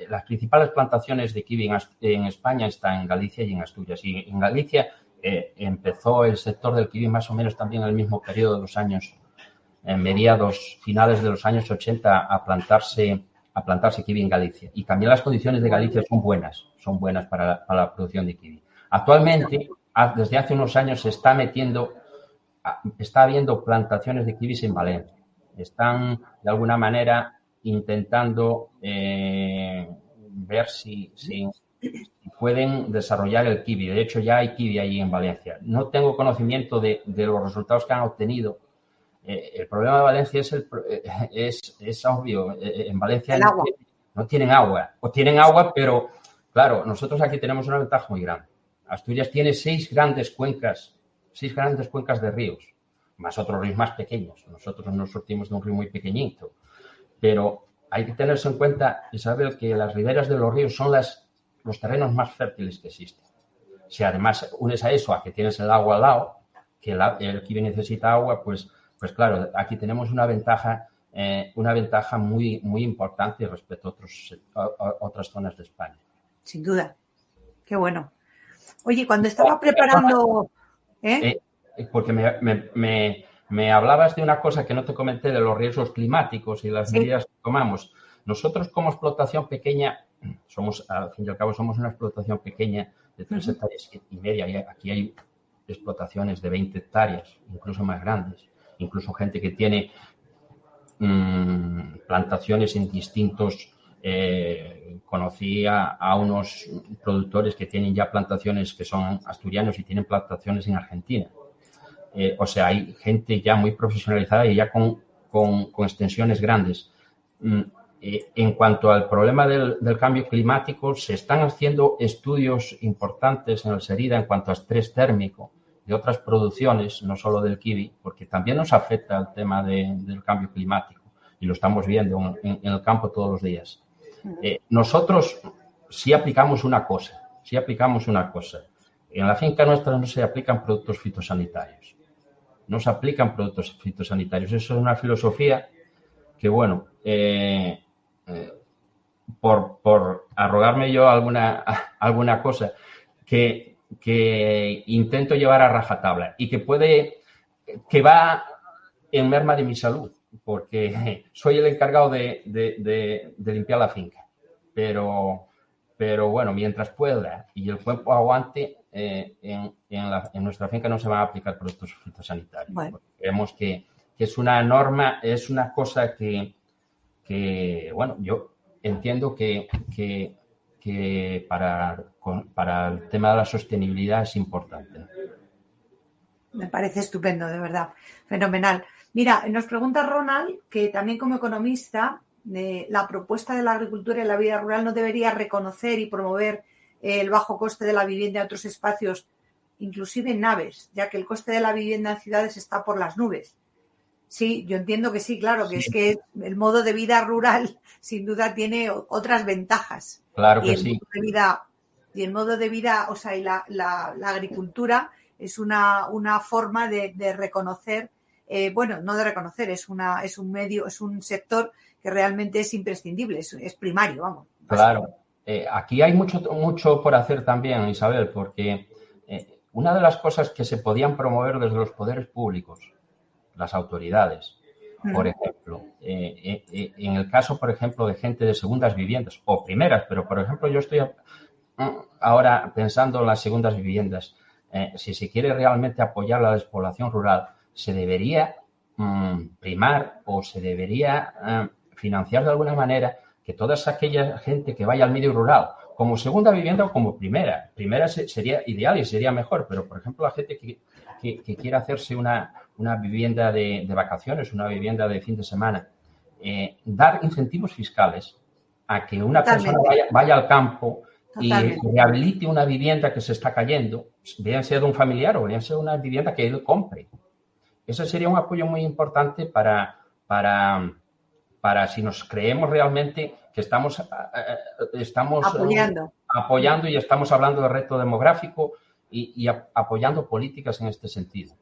Las principales plantaciones de kiwi en España están en Galicia y en Asturias. Y en Galicia empezó el sector del kiwi más o menos también en el mismo periodo de los años en mediados, finales de los años 80 a plantarse kiwi en Galicia. Y también las condiciones de Galicia son buenas para la producción de kiwi. Actualmente, desde hace unos años, está habiendo plantaciones de kiwis en Valencia. Están, de alguna manera, intentando ver si pueden desarrollar el kiwi. De hecho, ya hay kiwi allí en Valencia. No tengo conocimiento de los resultados que han obtenido. El problema de Valencia es obvio. En Valencia no tienen agua. O tienen agua, pero, claro, nosotros aquí tenemos una ventaja muy grande. Asturias tiene 6 grandes cuencas de ríos, más otros ríos más pequeños. Nosotros nos surtimos de un río muy pequeñito. Pero hay que tenerse en cuenta, Isabel, que las riberas de los ríos son los terrenos más fértiles que existen. Si además unes a eso, a que tienes el agua al lado, que el kiwi necesita agua, pues claro, aquí tenemos una ventaja muy, muy importante respecto a otras zonas de España. Sin duda. Qué bueno. Oye, cuando estaba preparando... Porque me hablabas de una cosa que no te comenté, de los riesgos climáticos y las medidas que tomamos. Nosotros, como explotación pequeña, al fin y al cabo, somos una explotación pequeña de 3 hectáreas y media. Y aquí hay explotaciones de 20 hectáreas, incluso más grandes. Incluso gente que tiene plantaciones en distintos... conocí a unos productores que tienen ya plantaciones que son asturianos y tienen plantaciones en Argentina. O sea, hay gente ya muy profesionalizada y ya con extensiones grandes. En cuanto al problema del cambio climático, se están haciendo estudios importantes en el SERIDA en cuanto a estrés térmico de otras producciones, no solo del kiwi, porque también nos afecta el tema del cambio climático y lo estamos viendo en el campo todos los días. Nosotros sí aplicamos una cosa. En la finca nuestra no se aplican productos fitosanitarios. Eso es una filosofía que, bueno, por arrogarme yo alguna cosa que intento llevar a rajatabla y que va en merma de mi salud, porque soy el encargado de limpiar la finca. Pero bueno, mientras pueda y el cuerpo aguante, en nuestra finca no se van a aplicar productos fitosanitarios. Bueno. Creemos que es una norma, es una cosa que bueno, yo entiendo que para el tema de la sostenibilidad es importante. Me parece estupendo, de verdad. Fenomenal. Mira, nos pregunta Ronald que también como economista la propuesta de la agricultura y la vida rural no debería reconocer y promover el bajo coste de la vivienda en otros espacios, inclusive en naves, ya que el coste de la vivienda en ciudades está por las nubes. Sí, yo entiendo que sí, claro, que sí. Es que el modo de vida rural sin duda tiene otras ventajas. Claro que sí. Y el modo de vida, o sea, y la agricultura es una forma de reconocer, bueno, no de reconocer, es un medio, es un sector que realmente es imprescindible, es primario, vamos. Claro. Aquí hay mucho por hacer también, Isabel, porque una de las cosas que se podían promover desde los poderes públicos, las autoridades, por ejemplo, en el caso, por ejemplo, de gente de segundas viviendas o primeras, pero, por ejemplo, yo estoy ahora pensando en las segundas viviendas. Si se quiere realmente apoyar la despoblación rural, se debería primar o se debería financiar de alguna manera que toda aquella gente que vaya al medio rural, como segunda vivienda o como primera sería ideal y sería mejor, pero, por ejemplo, la gente que quiera hacerse una vivienda de vacaciones, una vivienda de fin de semana, dar incentivos fiscales a que una persona vaya al campo y rehabilite una vivienda que se está cayendo, bien sea de un familiar o bien sea una vivienda que él compre. Ese sería un apoyo muy importante para si nos creemos realmente que estamos apoyando y estamos hablando de reto demográfico y apoyando políticas en este sentido.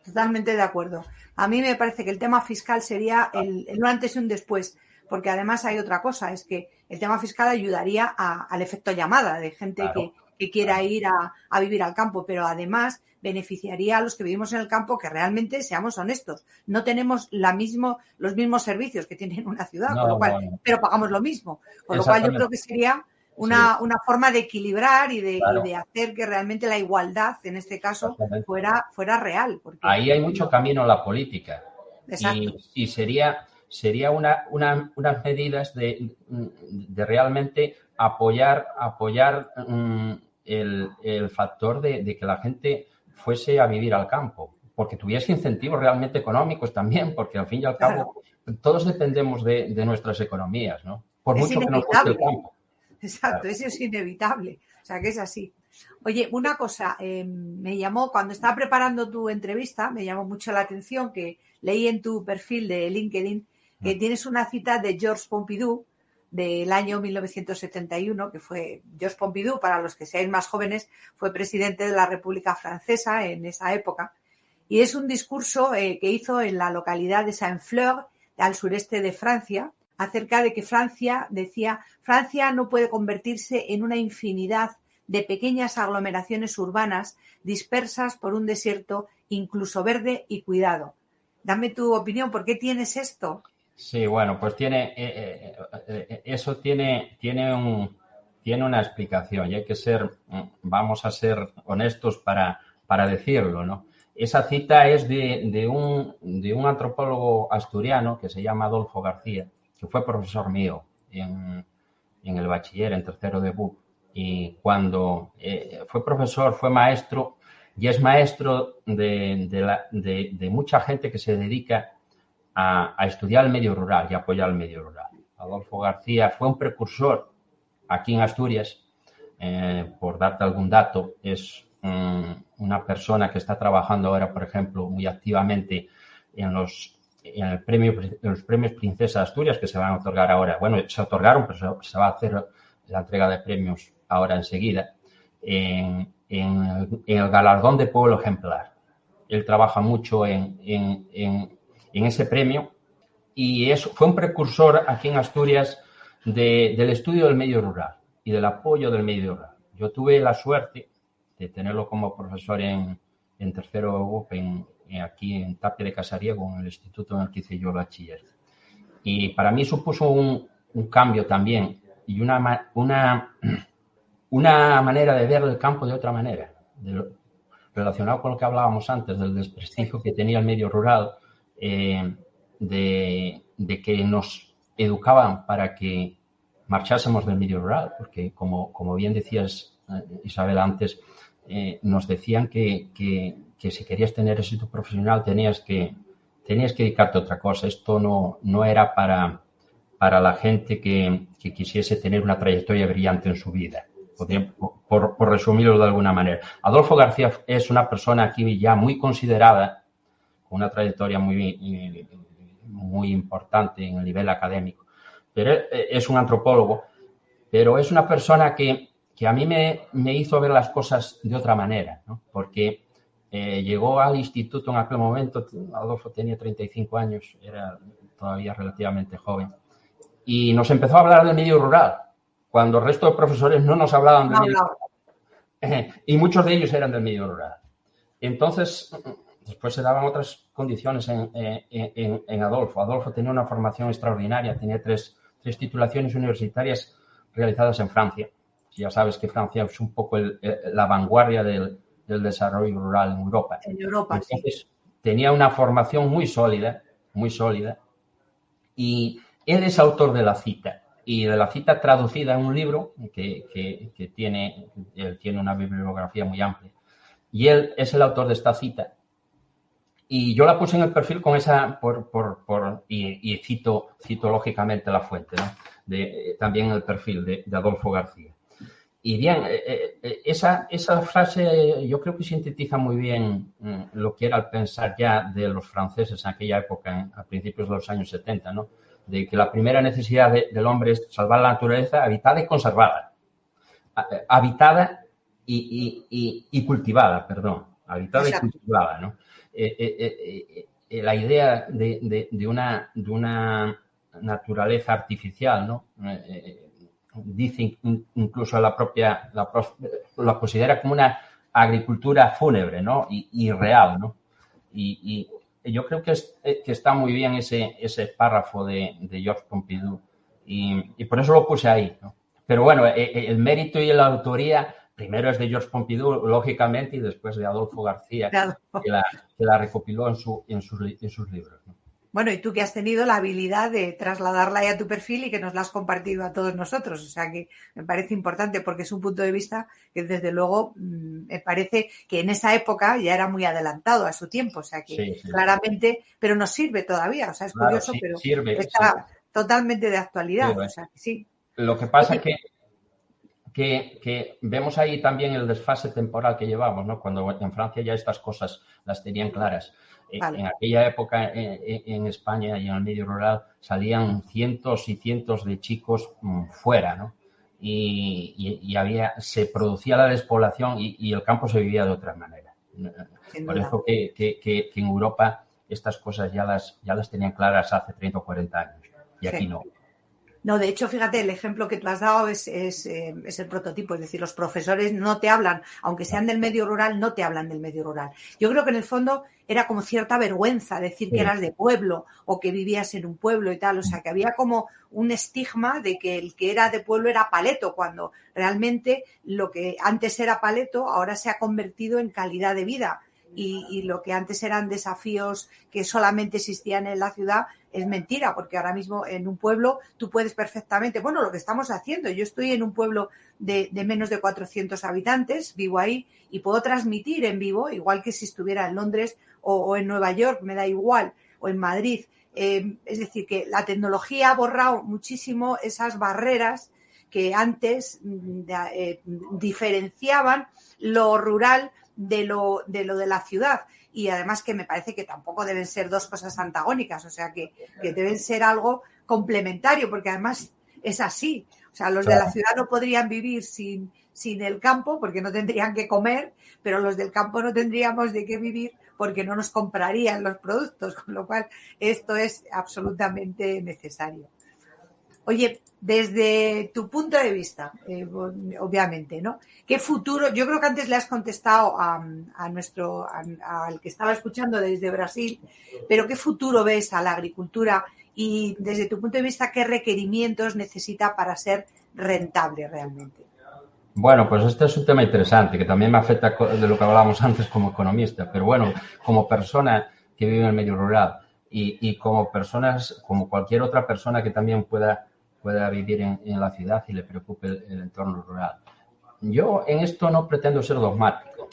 Totalmente de acuerdo. A mí me parece que el tema fiscal sería el antes y un después, porque además hay otra cosa, es que el tema fiscal ayudaría al efecto llamada de gente que quiera ir a vivir al campo, pero además beneficiaría a los que vivimos en el campo, que realmente, seamos honestos, no tenemos los mismos servicios que tienen una ciudad, con lo cual, pero pagamos lo mismo. Con lo cual yo creo que sería una forma de equilibrar y de hacer que realmente la igualdad, en este caso, fuera real. Porque ahí hay mucho camino en la política. Exacto. Y sería unas medidas de realmente apoyar el factor de que la gente fuese a vivir al campo, porque tuviese incentivos realmente económicos también, porque al fin y al cabo todos dependemos de nuestras economías, ¿no? Por mucho que nos guste el campo. Exacto, eso es inevitable. O sea, que es así. Oye, una cosa, me llamó, cuando estaba preparando tu entrevista, me llamó mucho la atención que leí en tu perfil de LinkedIn que tienes una cita de Georges Pompidou del año 1971, que fue Georges Pompidou, para los que seáis más jóvenes, fue presidente de la República Francesa en esa época. Y es un discurso que hizo en la localidad de Saint-Fleur, al sureste de Francia, acerca de que Francia no puede convertirse en una infinidad de pequeñas aglomeraciones urbanas dispersas por un desierto incluso verde y cuidado. Dame tu opinión, ¿por qué tienes esto? Sí, bueno, pues eso tiene una explicación y hay que vamos a ser honestos para decirlo, ¿no? Esa cita es de un antropólogo asturiano que se llama Adolfo García, que fue profesor mío en el bachiller, en tercero de BUP. Y cuando fue profesor, fue maestro y es maestro de mucha gente que se dedica a estudiar el medio rural y apoyar el medio rural. Adolfo García fue un precursor aquí en Asturias, por darte algún dato, es una persona que está trabajando ahora, por ejemplo, muy activamente en los premios Princesa de Asturias que se van a otorgar ahora. Bueno, se otorgaron, pero se va a hacer la entrega de premios ahora enseguida, en el galardón de pueblo ejemplar. Él trabaja mucho en ese premio y fue un precursor aquí en Asturias del estudio del medio rural y del apoyo del medio rural. Yo tuve la suerte de tenerlo como profesor en tercero UP aquí en Tapia de Casariego, en el instituto en el que hice yo el bachiller. Y para mí supuso un cambio también y una manera de ver el campo de otra manera, relacionado con lo que hablábamos antes del desprestigio que tenía el medio rural, de que nos educaban para que marchásemos del medio rural, porque como bien decías, Isabel, antes, nos decían que si querías tener éxito profesional tenías que dedicarte a otra cosa. Esto no era para la gente que quisiese tener una trayectoria brillante en su vida, por resumirlo de alguna manera. Adolfo García es una persona aquí ya muy considerada, con una trayectoria muy importante en el nivel académico, pero es un antropólogo, pero es una persona que a mí me hizo ver las cosas de otra manera, ¿no? Porque llegó al instituto en aquel momento, Adolfo tenía 35 años, era todavía relativamente joven, y nos empezó a hablar del medio rural, cuando el resto de profesores no nos hablaban del medio rural. Y muchos de ellos eran del medio rural. Entonces, después se daban otras condiciones en Adolfo. Adolfo tenía una formación extraordinaria, tenía tres titulaciones universitarias realizadas en Francia. Ya sabes que Francia es un poco la vanguardia del desarrollo rural en Europa. En Europa, entonces, sí. Tenía una formación muy sólida, y él es autor de la cita, y de la cita traducida en un libro que él tiene una bibliografía muy amplia, y él es el autor de esta cita. Y yo la puse en el perfil con esa, y cito lógicamente la fuente, ¿no? También en el perfil de Adolfo García. Y bien, esa frase yo creo que sintetiza muy bien lo que era el pensar ya de los franceses en aquella época, a principios de los años 70, ¿no? De que la primera necesidad del hombre es salvar la naturaleza habitada y conservada. Habitada y cultivada, perdón. Habitada y cultivada, ¿no? La idea de una naturaleza artificial, ¿no? dice incluso la considera como una agricultura fúnebre, ¿no? Y real, ¿no? Y yo creo que está muy bien ese párrafo de Georges Pompidou y por eso lo puse ahí, ¿no? Pero bueno, el mérito y la autoría primero es de Georges Pompidou, lógicamente, y después de Adolfo García, Claro. que la recopiló en sus libros, ¿no? Bueno, y tú que has tenido la habilidad de trasladarla ahí a tu perfil y que nos la has compartido a todos nosotros. O sea que me parece importante porque es un punto de vista que desde luego me parece que en esa época ya era muy adelantado a su tiempo. O sea que Sí. claramente, pero nos sirve todavía. O sea, es Claro, curioso, sí, pero sirve. está totalmente de actualidad. Sirve. O sea que sí. Lo que pasa Oye, que vemos ahí también el desfase temporal que llevamos, ¿no? Cuando en Francia ya estas cosas las tenían claras. vale. En aquella época en España y en el medio rural salían cientos y cientos de chicos fuera, ¿no? Y se producía la despoblación y el campo se vivía de otra manera. Sin Por duda. eso que en Europa estas cosas ya las tenían claras hace 30 o 40 años y aquí Sí. no. No, de hecho, fíjate, el ejemplo que tú has dado es el prototipo. Es decir, los profesores no te hablan, aunque sean del medio rural, no te hablan del medio rural. Yo creo que en el fondo era como cierta vergüenza decir que eras de pueblo o que vivías en un pueblo y tal. O sea, que había como un estigma de que el que era de pueblo era paleto, cuando realmente lo que antes era paleto ahora se ha convertido en calidad de vida. Y lo que antes eran desafíos que solamente existían en la ciudad es mentira, porque ahora mismo en un pueblo tú puedes perfectamente, bueno, lo que estamos haciendo, yo estoy en un pueblo de menos de 400 habitantes, vivo ahí y puedo transmitir en vivo, igual que si estuviera en Londres o en Nueva York, me da igual, o en Madrid. Es decir, que la tecnología ha borrado muchísimo esas barreras que antes diferenciaban lo rural de lo de la ciudad. Y además que me parece que tampoco deben ser dos cosas antagónicas, o sea que deben ser algo complementario, porque además es así. O sea, los de la ciudad no podrían vivir sin el campo porque no tendrían que comer, pero los del campo no tendríamos de qué vivir porque no nos comprarían los productos, con lo cual esto es absolutamente necesario. Oye, desde tu punto de vista, obviamente, ¿no? ¿Qué futuro? Yo creo que antes le has contestado al que estaba escuchando desde Brasil, pero ¿qué futuro ves a la agricultura y desde tu punto de vista qué requerimientos necesita para ser rentable realmente? Bueno, pues este es un tema interesante que también me afecta de lo que hablábamos antes como economista, pero bueno, como persona que vive en el medio rural y como personas, como cualquier otra persona que también pueda vivir en la ciudad y le preocupe el entorno rural. Yo en esto no pretendo ser dogmático.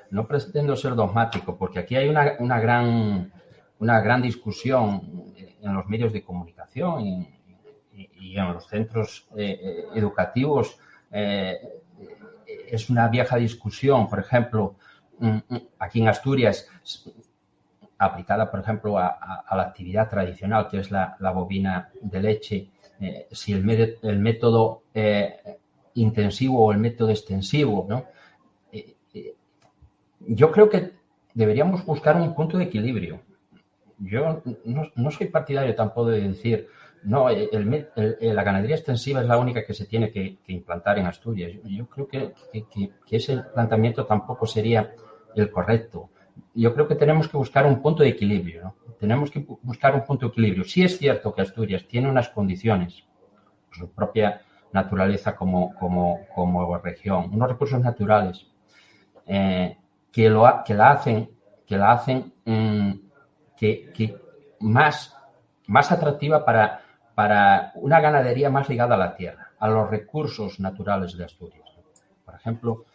No pretendo ser dogmático porque aquí hay una gran discusión en los medios de comunicación y en los centros educativos. Es una vieja discusión, por ejemplo, aquí en Asturias, aplicada, por ejemplo, a la actividad tradicional, que es la bovina de leche, si el método intensivo o el método extensivo, ¿no? Yo creo que deberíamos buscar un punto de equilibrio. Yo no soy partidario tampoco de decir, no, la ganadería extensiva es la única que se tiene que implantar en Asturias. Yo creo que ese planteamiento tampoco sería el correcto. Yo creo que tenemos que buscar un punto de equilibrio, ¿no? Tenemos que buscar un punto de equilibrio. Sí es cierto que Asturias tiene unas condiciones, su propia naturaleza como región, unos recursos naturales que la hacen más atractiva para una ganadería más ligada a la tierra, a los recursos naturales de Asturias. Por ejemplo,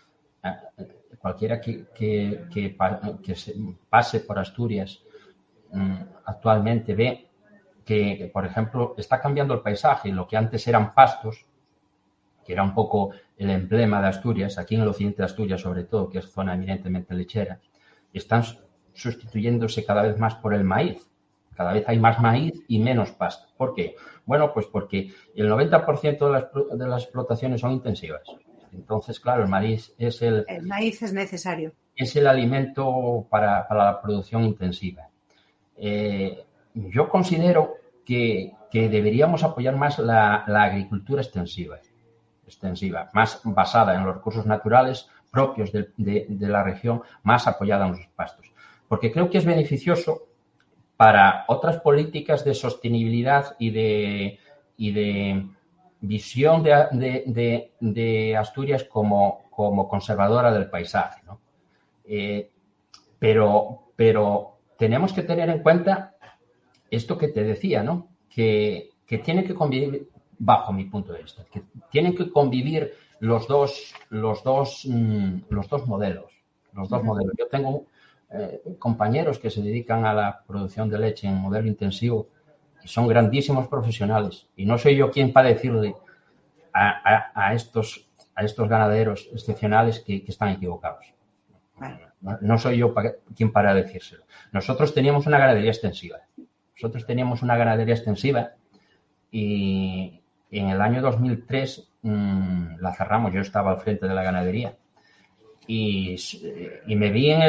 cualquiera que pase por Asturias actualmente ve que, por ejemplo, está cambiando el paisaje. Lo que antes eran pastos, que era un poco el emblema de Asturias, aquí en el occidente de Asturias sobre todo, que es zona eminentemente lechera, están sustituyéndose cada vez más por el maíz. Cada vez hay más maíz y menos pasto. ¿Por qué? Bueno, pues porque el 90% de las explotaciones son intensivas. Entonces, claro, el maíz es el maíz es necesario. Es el alimento para la producción intensiva. Yo considero que que deberíamos apoyar más la agricultura extensiva, más basada en los recursos naturales propios de la región, más apoyada en los pastos. Porque creo que es beneficioso para otras políticas de sostenibilidad y de visión de Asturias como conservadora del paisaje, ¿no? Pero tenemos que tener en cuenta esto que te decía, ¿no? Que tienen que convivir, bajo mi punto de vista, que tienen que convivir los dos modelos. Yo tengo compañeros que se dedican a la producción de leche en modelo intensivo y son grandísimos profesionales. Y no soy yo quien para decirle a estos ganaderos excepcionales que están equivocados. No soy yo quien para decírselo. Nosotros teníamos una ganadería extensiva. Y en el año 2003 la cerramos. Yo estaba al frente de la ganadería. Y me vi en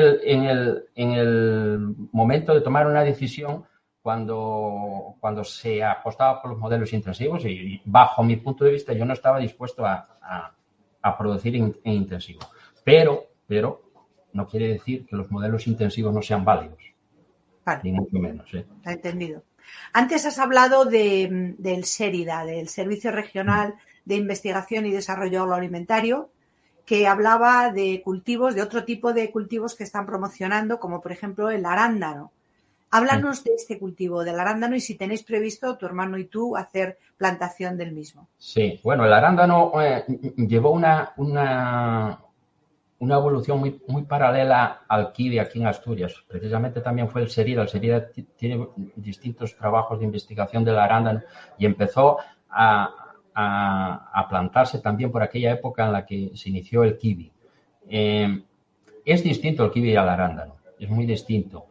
el momento de tomar una decisión cuando se apostaba por los modelos intensivos y bajo mi punto de vista yo no estaba dispuesto a producir en intensivo. Pero no quiere decir que los modelos intensivos no sean válidos. Vale. Ni mucho menos. Está entendido. Antes has hablado del SERIDA, del Servicio Regional de Investigación y Desarrollo Agroalimentario, que hablaba de cultivos, de otro tipo de cultivos que están promocionando, como por ejemplo el arándano. Háblanos de este cultivo, del arándano, y si tenéis previsto, tu hermano y tú, hacer plantación del mismo. Sí, bueno, el arándano llevó una evolución muy paralela al kiwi aquí en Asturias. Precisamente también fue el SERIDA. El SERIDA tiene distintos trabajos de investigación del arándano y empezó a plantarse también por aquella época en la que se inició el kiwi. Es distinto el kiwi al arándano, es muy distinto.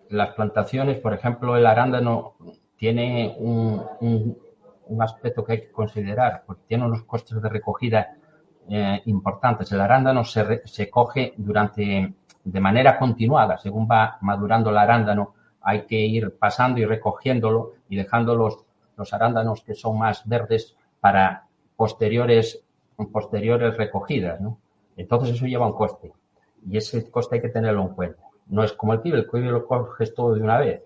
Las plantaciones, por ejemplo, el arándano tiene un aspecto que hay que considerar, porque tiene unos costes de recogida importantes. El arándano se coge de manera continuada, según va madurando el arándano, hay que ir pasando y recogiéndolo y dejando los arándanos que son más verdes para posteriores recogidas, ¿no? Entonces eso lleva un coste y ese coste hay que tenerlo en cuenta. No es como el kiwi lo coges todo de una vez,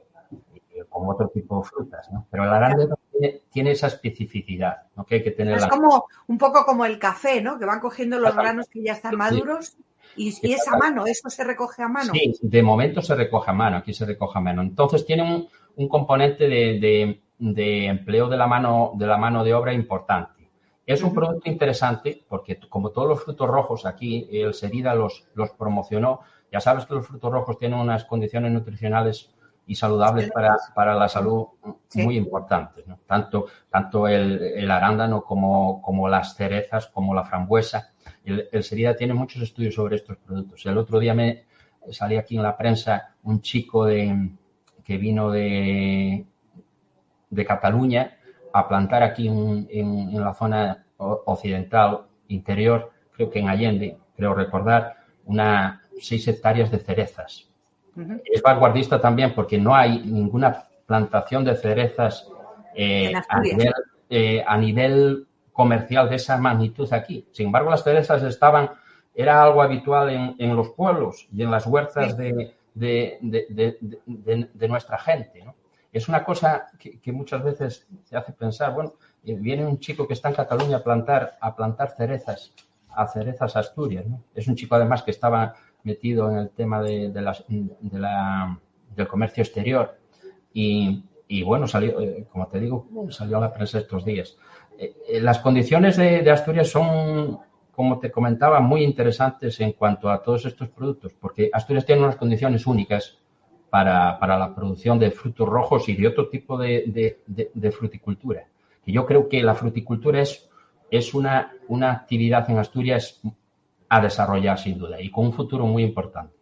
como otro tipo de frutas, ¿no? Pero el arándano tiene esa especificidad, ¿no? Que hay que tener. Es como un poco como el café, ¿no? Que van cogiendo los granos que ya están maduros y es a mano, ¿eso se recoge a mano? Sí, de momento se recoge a mano, aquí se recoge a mano. Entonces tiene un componente de empleo de la mano de obra importante. Es un producto interesante porque, como todos los frutos rojos, aquí el SERIDA los promocionó. Ya sabes que los frutos rojos tienen unas condiciones nutricionales y saludables para la salud muy importantes, ¿no? Tanto el arándano como las cerezas, como la frambuesa. El SERIDA tiene muchos estudios sobre estos productos. El otro día me salí aquí en la prensa un chico que vino de Cataluña a plantar aquí en la zona occidental interior, creo que en Allende, creo recordar, 6 hectáreas de cerezas. Uh-huh. Es vanguardista también porque no hay ninguna plantación de cerezas a nivel comercial de esa magnitud aquí. Sin embargo, las cerezas era algo habitual en los pueblos y en las huertas de nuestra gente, ¿no? Es una cosa que muchas veces te hace pensar, bueno, viene un chico que está en Cataluña a plantar cerezas a Asturias, ¿no? Es un chico además que estaba metido en el tema del comercio exterior y bueno, salió, como te digo, salió a la prensa estos días. Las condiciones de Asturias son, como te comentaba, muy interesantes en cuanto a todos estos productos, porque Asturias tiene unas condiciones únicas para la producción de frutos rojos y de otro tipo de fruticultura. Y yo creo que la fruticultura es una actividad en Asturias a desarrollar sin duda y con un futuro muy importante.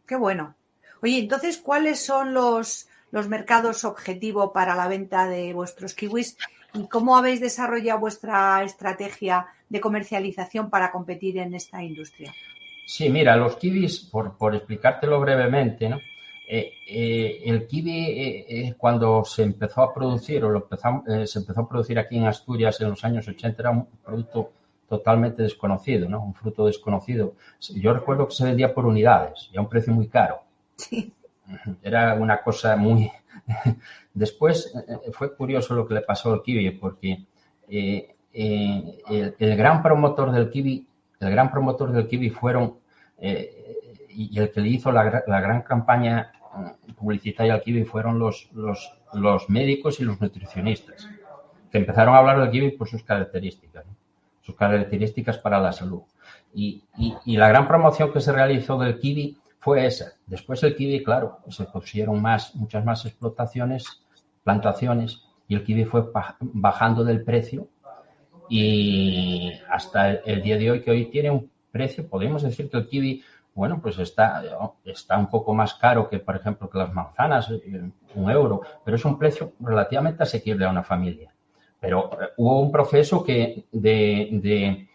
Qué bueno. Oye, entonces, ¿cuáles son los mercados objetivo para la venta de vuestros kiwis y cómo habéis desarrollado vuestra estrategia de comercialización para competir en esta industria? Sí, mira, los kiwis, por explicártelo brevemente, ¿no? El kiwi, cuando se empezó a producir, se empezó a producir aquí en Asturias en los años 80, era un producto totalmente desconocido, ¿no? Un fruto desconocido. Yo recuerdo que se vendía por unidades y a un precio muy caro. Sí. Era una cosa muy... Después fue curioso lo que le pasó al kiwi, porque el gran promotor del kiwi fueron, y el que le hizo la gran campaña publicitaria al kiwi fueron los médicos y los nutricionistas, que empezaron a hablar del kiwi por sus características, ¿no? Sus características para la salud. Y la gran promoción que se realizó del kiwi fue esa. Después el kiwi, claro, se pusieron muchas más explotaciones, plantaciones, y el kiwi fue bajando del precio y hasta el día de hoy, que hoy tiene un precio, podemos decir que el kiwi, bueno, pues está un poco más caro que, por ejemplo, que las manzanas, €1, pero es un precio relativamente asequible a una familia. Pero hubo un proceso de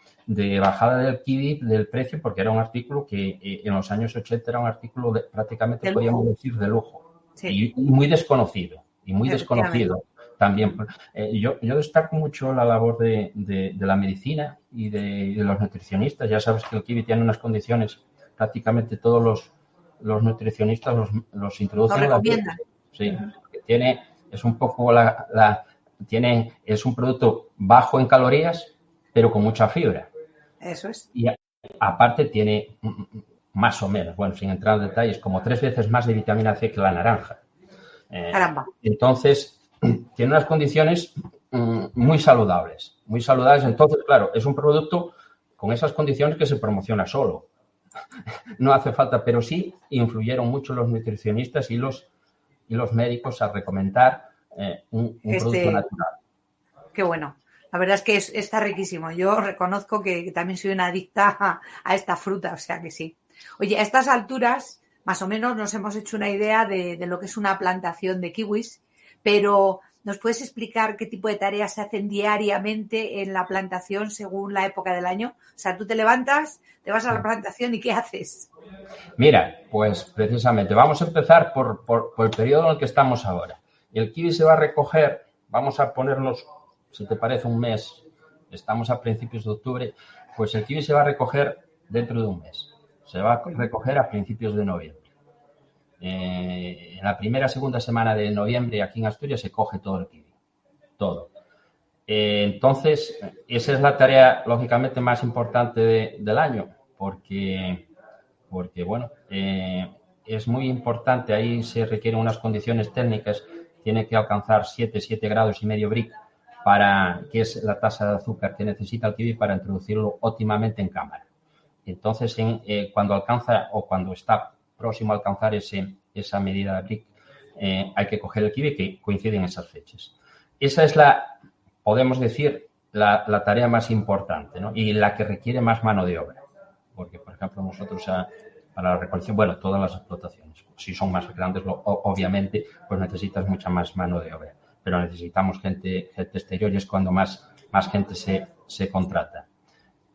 bajada del kiwi, del precio, porque era un artículo que en los años 80 era un artículo prácticamente, podríamos decir, de lujo. Sí. Y muy desconocido. También. Yo destaco mucho la labor de la medicina y de los nutricionistas. Ya sabes que el kiwi tiene unas condiciones, prácticamente todos los nutricionistas los introducen. ¿Lo recomiendan? Sí, es un poco es un producto bajo en calorías, pero con mucha fibra. Eso es. Y aparte tiene más o menos, bueno, sin entrar en detalles, como 3 veces más de vitamina C que la naranja. Caramba. Entonces, tiene unas condiciones muy saludables. Entonces, claro, es un producto con esas condiciones que se promociona solo. No hace falta, pero sí influyeron mucho los nutricionistas y los médicos a recomendar un producto natural. Qué bueno. La verdad es que está riquísimo. Yo reconozco que también soy una adicta a esta fruta, o sea que sí. Oye, a estas alturas, más o menos nos hemos hecho una idea de lo que es una plantación de kiwis, pero ¿nos puedes explicar qué tipo de tareas se hacen diariamente en la plantación según la época del año? O sea, tú te levantas, te vas a la plantación y ¿qué haces? Mira, pues precisamente vamos a empezar por el periodo en el que estamos ahora. El kiwi se va a recoger, vamos a ponernos, si te parece, un mes, estamos a principios de octubre, pues el kiwi se va a recoger dentro de un mes. Se va a recoger a principios de noviembre. En la segunda semana de noviembre aquí en Asturias se coge todo el kiwi. Todo. Entonces, esa es la tarea, lógicamente, más importante del año, porque bueno, es muy importante, ahí se requieren unas condiciones técnicas, tiene que alcanzar 7,5 grados Brix, que es la tasa de azúcar que necesita el kiwi para introducirlo óptimamente en cámara. Entonces, cuando alcanza o cuando está próximo a alcanzar esa medida de Brix, hay que coger el kiwi, que coincide en esas fechas. Esa es podemos decir, la tarea más importante, ¿no? Y la que requiere más mano de obra. Porque, por ejemplo, nosotros para la recolección, bueno, todas las explotaciones, si son más grandes, obviamente, pues necesitas mucha más mano de obra. Pero necesitamos gente exterior y es cuando más gente se contrata.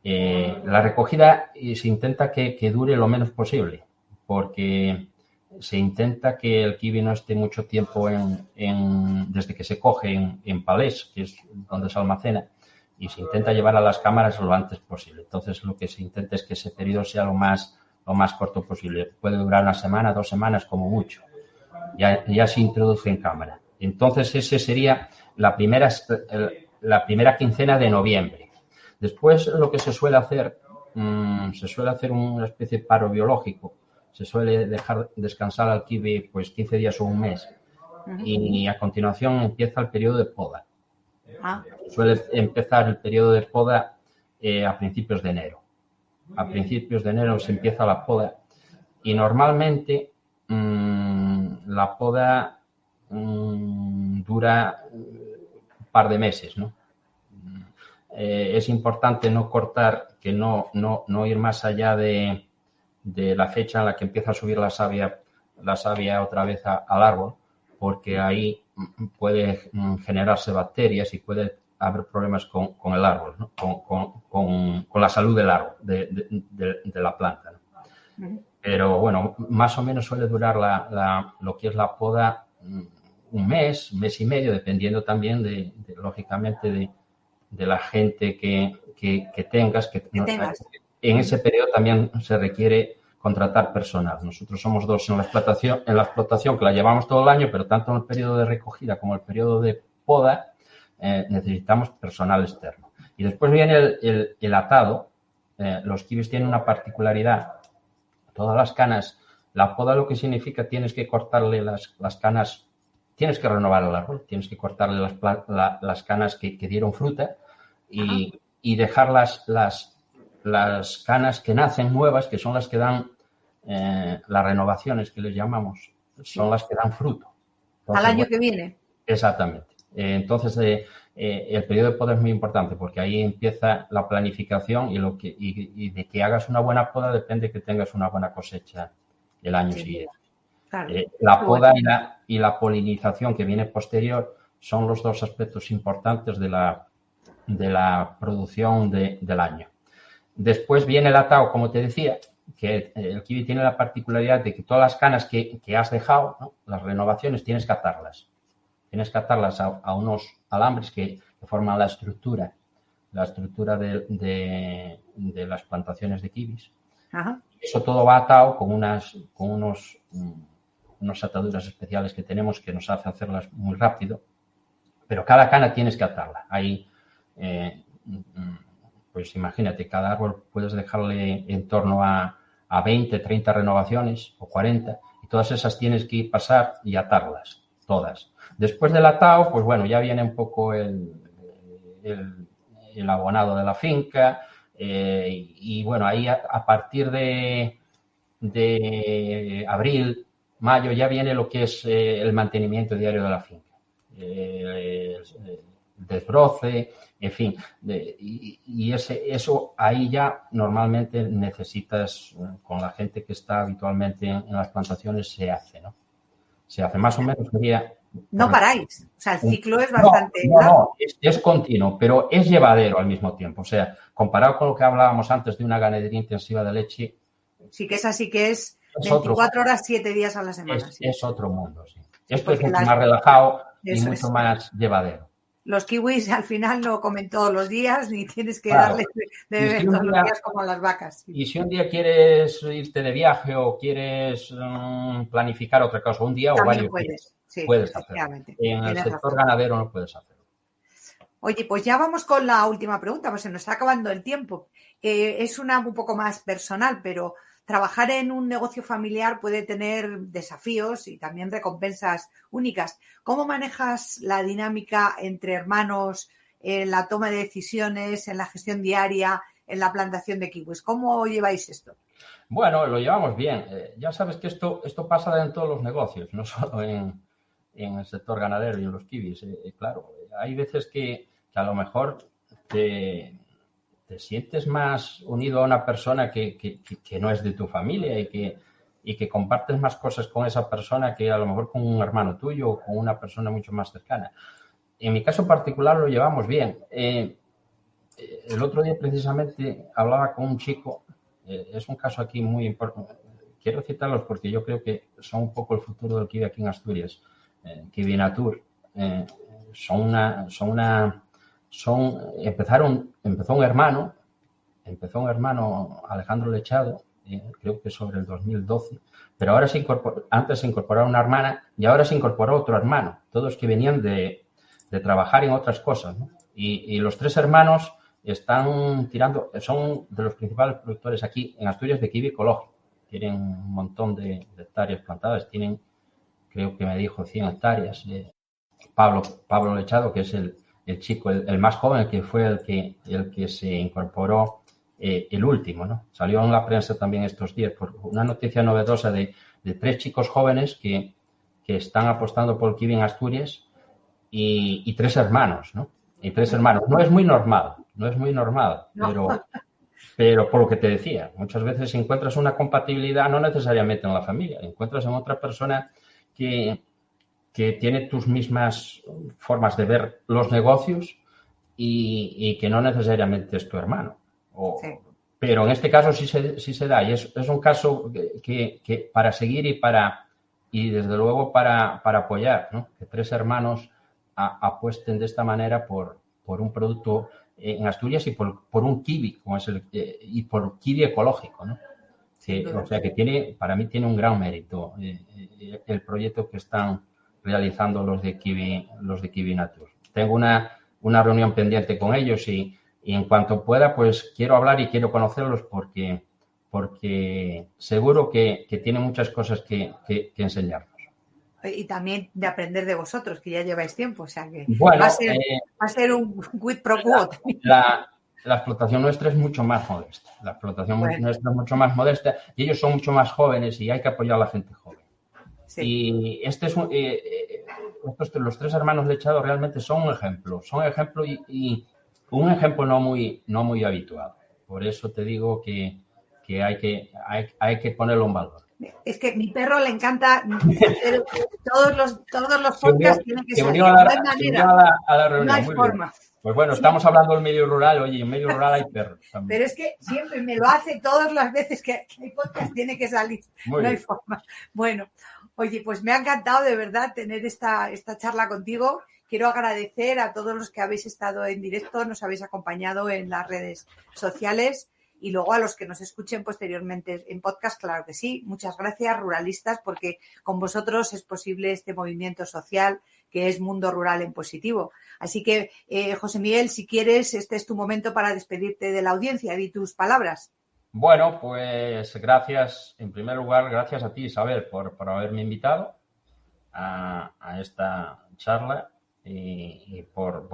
La recogida se intenta que dure lo menos posible, porque se intenta que el kiwi no esté mucho tiempo desde que se coge en palés, que es donde se almacena, y se intenta llevar a las cámaras lo antes posible. Entonces, lo que se intenta es que ese periodo sea lo más corto posible. Puede durar 1 semana, 2 semanas como mucho. Ya se introduce en cámara. Entonces, ese sería la primera quincena de noviembre. Después, lo que se suele hacer una especie de paro biológico. Se suele dejar descansar al kiwi pues 15 días o un mes. Y a continuación empieza el periodo de poda. Suele empezar el periodo de poda a principios de enero. A principios de enero se empieza la poda y normalmente la poda dura un par de meses, ¿no? Es importante no cortar, que no ir más allá de la fecha en la que empieza a subir la savia otra vez al árbol, porque ahí puede generarse bacterias y puede haber problemas con el árbol, ¿no? con la salud del árbol, de la planta, ¿no? Pero bueno, más o menos suele durar lo que es la poda un mes y medio, dependiendo también lógicamente, de la gente que tengas. En ese periodo también se requiere contratar personal. Nosotros somos 2 en la explotación que la llevamos todo el año, pero tanto en el periodo de recogida como en el periodo de poda necesitamos personal externo. Y después viene el atado. Los kiwis tienen una particularidad. Todas las canas, la poda lo que significa, tienes que cortarle las canas, tienes que renovar el árbol, tienes que cortarle las canas que dieron fruta y dejar las canas que nacen nuevas, que son las que dan las renovaciones que les llamamos, son las que dan fruto. Entonces, al año que viene. Exactamente. Entonces, el periodo de poda es muy importante porque ahí empieza la planificación y de que hagas una buena poda depende que tengas una buena cosecha el año siguiente. Claro. La poda y la polinización que viene posterior son los 2 aspectos importantes de la producción del año. Después viene el atado, como te decía, que el kiwi tiene la particularidad de que todas las canas que has dejado, ¿no?, las renovaciones, tienes que atarlas. Tienes que atarlas a unos alambres que forman la estructura de las plantaciones de kiwis. Ajá. Eso todo va atado con unas ataduras especiales que tenemos que nos hace hacerlas muy rápido, pero cada cana tienes que atarla. Ahí, pues imagínate, cada árbol puedes dejarle en torno a 20, 30 renovaciones o 40 y todas esas tienes que pasar y atarlas, todas. Después del atado, pues bueno, ya viene un poco el abonado de la finca y bueno, ahí a partir de abril, mayo, ya viene lo que es el mantenimiento diario de la finca. El desbroce, en fin. Y eso ahí ya normalmente necesitas, con la gente que está habitualmente en las plantaciones, se hace, ¿no? Se hace más o menos, sería... No paráis, o sea, el ciclo es bastante... No, es continuo, pero es llevadero al mismo tiempo. O sea, comparado con lo que hablábamos antes de una ganadería intensiva de leche... Sí, que es así, que es 24 horas, 7 días a la semana. Es otro mundo, sí. Esto es mucho más relajado y mucho más llevadero. Los kiwis al final no comen todos los días, ni tienes que darles de beber todos los días como a las vacas. Y si un día quieres irte de viaje o quieres planificar otra cosa, un día también o varios días, sí, puedes hacerlo. En el sector ganadero no puedes hacerlo. Oye, pues ya vamos con la última pregunta, pues se nos está acabando el tiempo. Es una un poco más personal, pero trabajar en un negocio familiar puede tener desafíos y también recompensas únicas. ¿Cómo manejas la dinámica entre hermanos en la toma de decisiones, en la gestión diaria, en la plantación de kiwis? ¿Cómo lleváis esto? Bueno, lo llevamos bien. Ya sabes que esto pasa en todos los negocios, no solo en el sector ganadero y en los kiwis. Claro, hay veces que a lo mejor te sientes más unido a una persona que no es de tu familia y que compartes más cosas con esa persona que a lo mejor con un hermano tuyo o con una persona mucho más cercana. En mi caso particular lo llevamos bien. El otro día precisamente hablaba con un chico, es un caso aquí muy importante. Quiero citarlos porque yo creo que son un poco el futuro del kiwi aquí en Asturias. Kiwi Natur empezó un hermano, Alejandro Lechado, creo que sobre el 2012, pero ahora antes se incorporó una hermana y ahora se incorporó otro hermano, todos que venían de trabajar en otras cosas, ¿no? Y los 3 hermanos están tirando, son de los principales productores aquí en Asturias de kiwi ecológico. Tienen un montón de hectáreas plantadas, tienen, creo que me dijo, 100 hectáreas. Pablo Lechado, que es el chico, el más joven, el que fue el que se incorporó el último, ¿no? Salió en la prensa también estos días por una noticia novedosa de 3 chicos jóvenes que están apostando por el kiwi en Asturias y 3 hermanos, ¿no? Y 3 hermanos. No es muy normal, no. Pero por lo que te decía, muchas veces encuentras una compatibilidad, no necesariamente en la familia, encuentras en otra persona que tiene tus mismas formas de ver los negocios y que no necesariamente es tu hermano. Pero en este caso sí se da, y es un caso que para seguir y desde luego para apoyar, ¿no? Que tres hermanos apuesten de esta manera por un producto en Asturias y por un kiwi, como es y por kiwi ecológico, ¿no? O sea que para mí tiene un gran mérito el proyecto que están realizando los de Kiwi Nature. Tengo una reunión pendiente con ellos y en cuanto pueda, pues quiero hablar y quiero conocerlos porque seguro que tienen muchas cosas que enseñarnos. Y también de aprender de vosotros, que ya lleváis tiempo, o sea que bueno, va a ser un quid pro quo. La explotación nuestra es mucho más modesta. La explotación nuestra es mucho más modesta y ellos son mucho más jóvenes y hay que apoyar a la gente joven. Sí. Y los tres hermanos Lechado realmente son un ejemplo y un ejemplo no muy habitual. Por eso te digo que hay que ponerlo en valor. Es que a mi perro le encanta hacer todos los podcasts tienen que salir. No hay manera. A la reunión. No hay muy forma. Bien. Pues bueno, estamos hablando del medio rural. Oye, en medio rural hay perros también. Pero es que siempre me lo hace todas las veces que hay podcast tiene que salir. No hay forma. Bueno, oye, pues me ha encantado de verdad tener esta charla contigo. Quiero agradecer a todos los que habéis estado en directo, nos habéis acompañado en las redes sociales. Y luego a los que nos escuchen posteriormente en podcast, claro que sí. Muchas gracias, ruralistas, porque con vosotros es posible este movimiento social que es Mundo Rural en Positivo. Así que, José Miguel, si quieres, este es tu momento para despedirte de la audiencia. Di tus palabras. Bueno, pues gracias. En primer lugar, gracias a ti, Isabel, por haberme invitado a esta charla y por,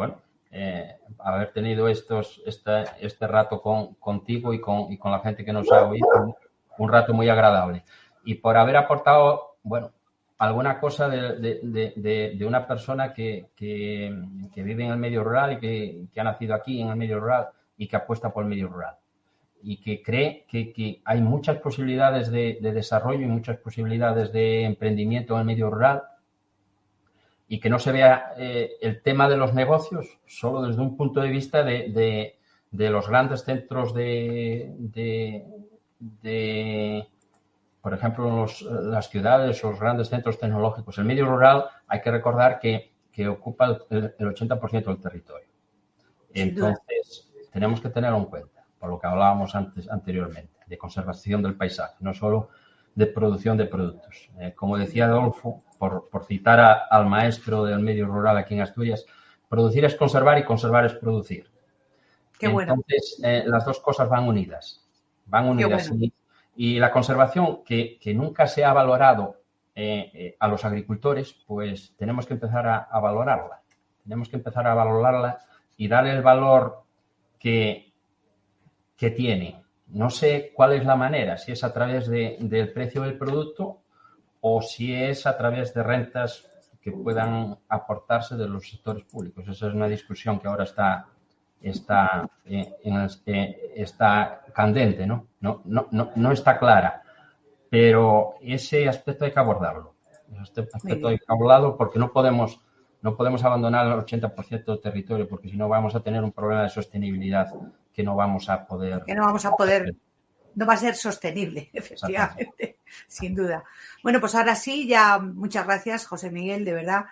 haber tenido este rato contigo y con la gente que nos ha oído, un rato muy agradable. Y por haber aportado, alguna cosa de una persona que vive en el medio rural y que ha nacido aquí en el medio rural y que apuesta por el medio rural. Y que cree que hay muchas posibilidades de desarrollo y muchas posibilidades de emprendimiento en el medio rural. Y que no se vea el tema de los negocios solo desde un punto de vista de los grandes centros por ejemplo, las ciudades o los grandes centros tecnológicos. El medio rural hay que recordar que ocupa el 80% del territorio. Entonces, tenemos que tenerlo en cuenta, por lo que hablábamos anteriormente, de conservación del paisaje, no solo de producción de productos. Como decía Adolfo, por citar al maestro del medio rural aquí en Asturias, producir es conservar y conservar es producir. Qué bueno. Entonces, las dos cosas van unidas. Qué bueno. Y la conservación, que nunca se ha valorado a los agricultores, pues tenemos que empezar a valorarla. Tenemos que empezar a valorarla y darle el valor que tiene. No sé cuál es la manera, si es a través del precio del producto o si es a través de rentas que puedan aportarse de los sectores públicos. Esa es una discusión que ahora está candente, ¿no? No está clara, pero ese aspecto hay que abordarlo. Este aspecto hay que abordarlo porque no podemos abandonar el 80% del territorio, porque si no vamos a tener un problema de sostenibilidad que no vamos a poder. No va a ser sostenible, efectivamente, sin duda. Bueno, pues ahora sí, ya muchas gracias, José Miguel, de verdad.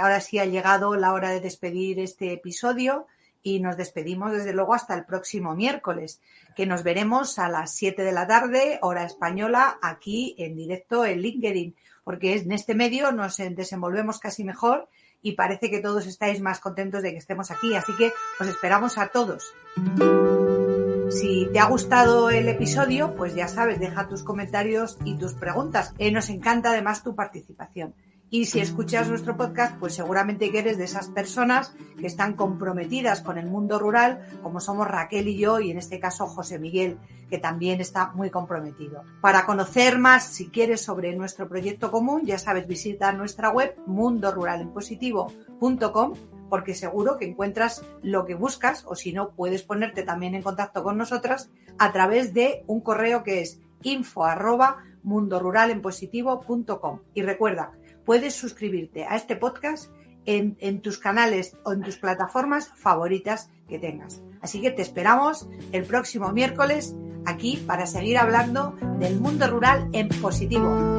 Ahora sí ha llegado la hora de despedir este episodio y nos despedimos desde luego hasta el próximo miércoles, que nos veremos a las 7 de la tarde, hora española, aquí en directo en LinkedIn, porque en este medio nos desenvolvemos casi mejor y parece que todos estáis más contentos de que estemos aquí, así que os esperamos a todos. Si te ha gustado el episodio, pues ya sabes, deja tus comentarios y tus preguntas. Nos encanta además tu participación. Y si escuchas nuestro podcast, pues seguramente que eres de esas personas que están comprometidas con el mundo rural, como somos Raquel y yo, y en este caso José Miguel, que también está muy comprometido. Para conocer más, si quieres, sobre nuestro proyecto común, ya sabes, visita nuestra web mundoruralenpositivo.com, porque seguro que encuentras lo que buscas, o si no, puedes ponerte también en contacto con nosotras a través de un correo que es info@mundoruralenpositivo.com. Y recuerda, puedes suscribirte a este podcast en tus canales o en tus plataformas favoritas que tengas. Así que te esperamos el próximo miércoles aquí para seguir hablando del mundo rural en positivo.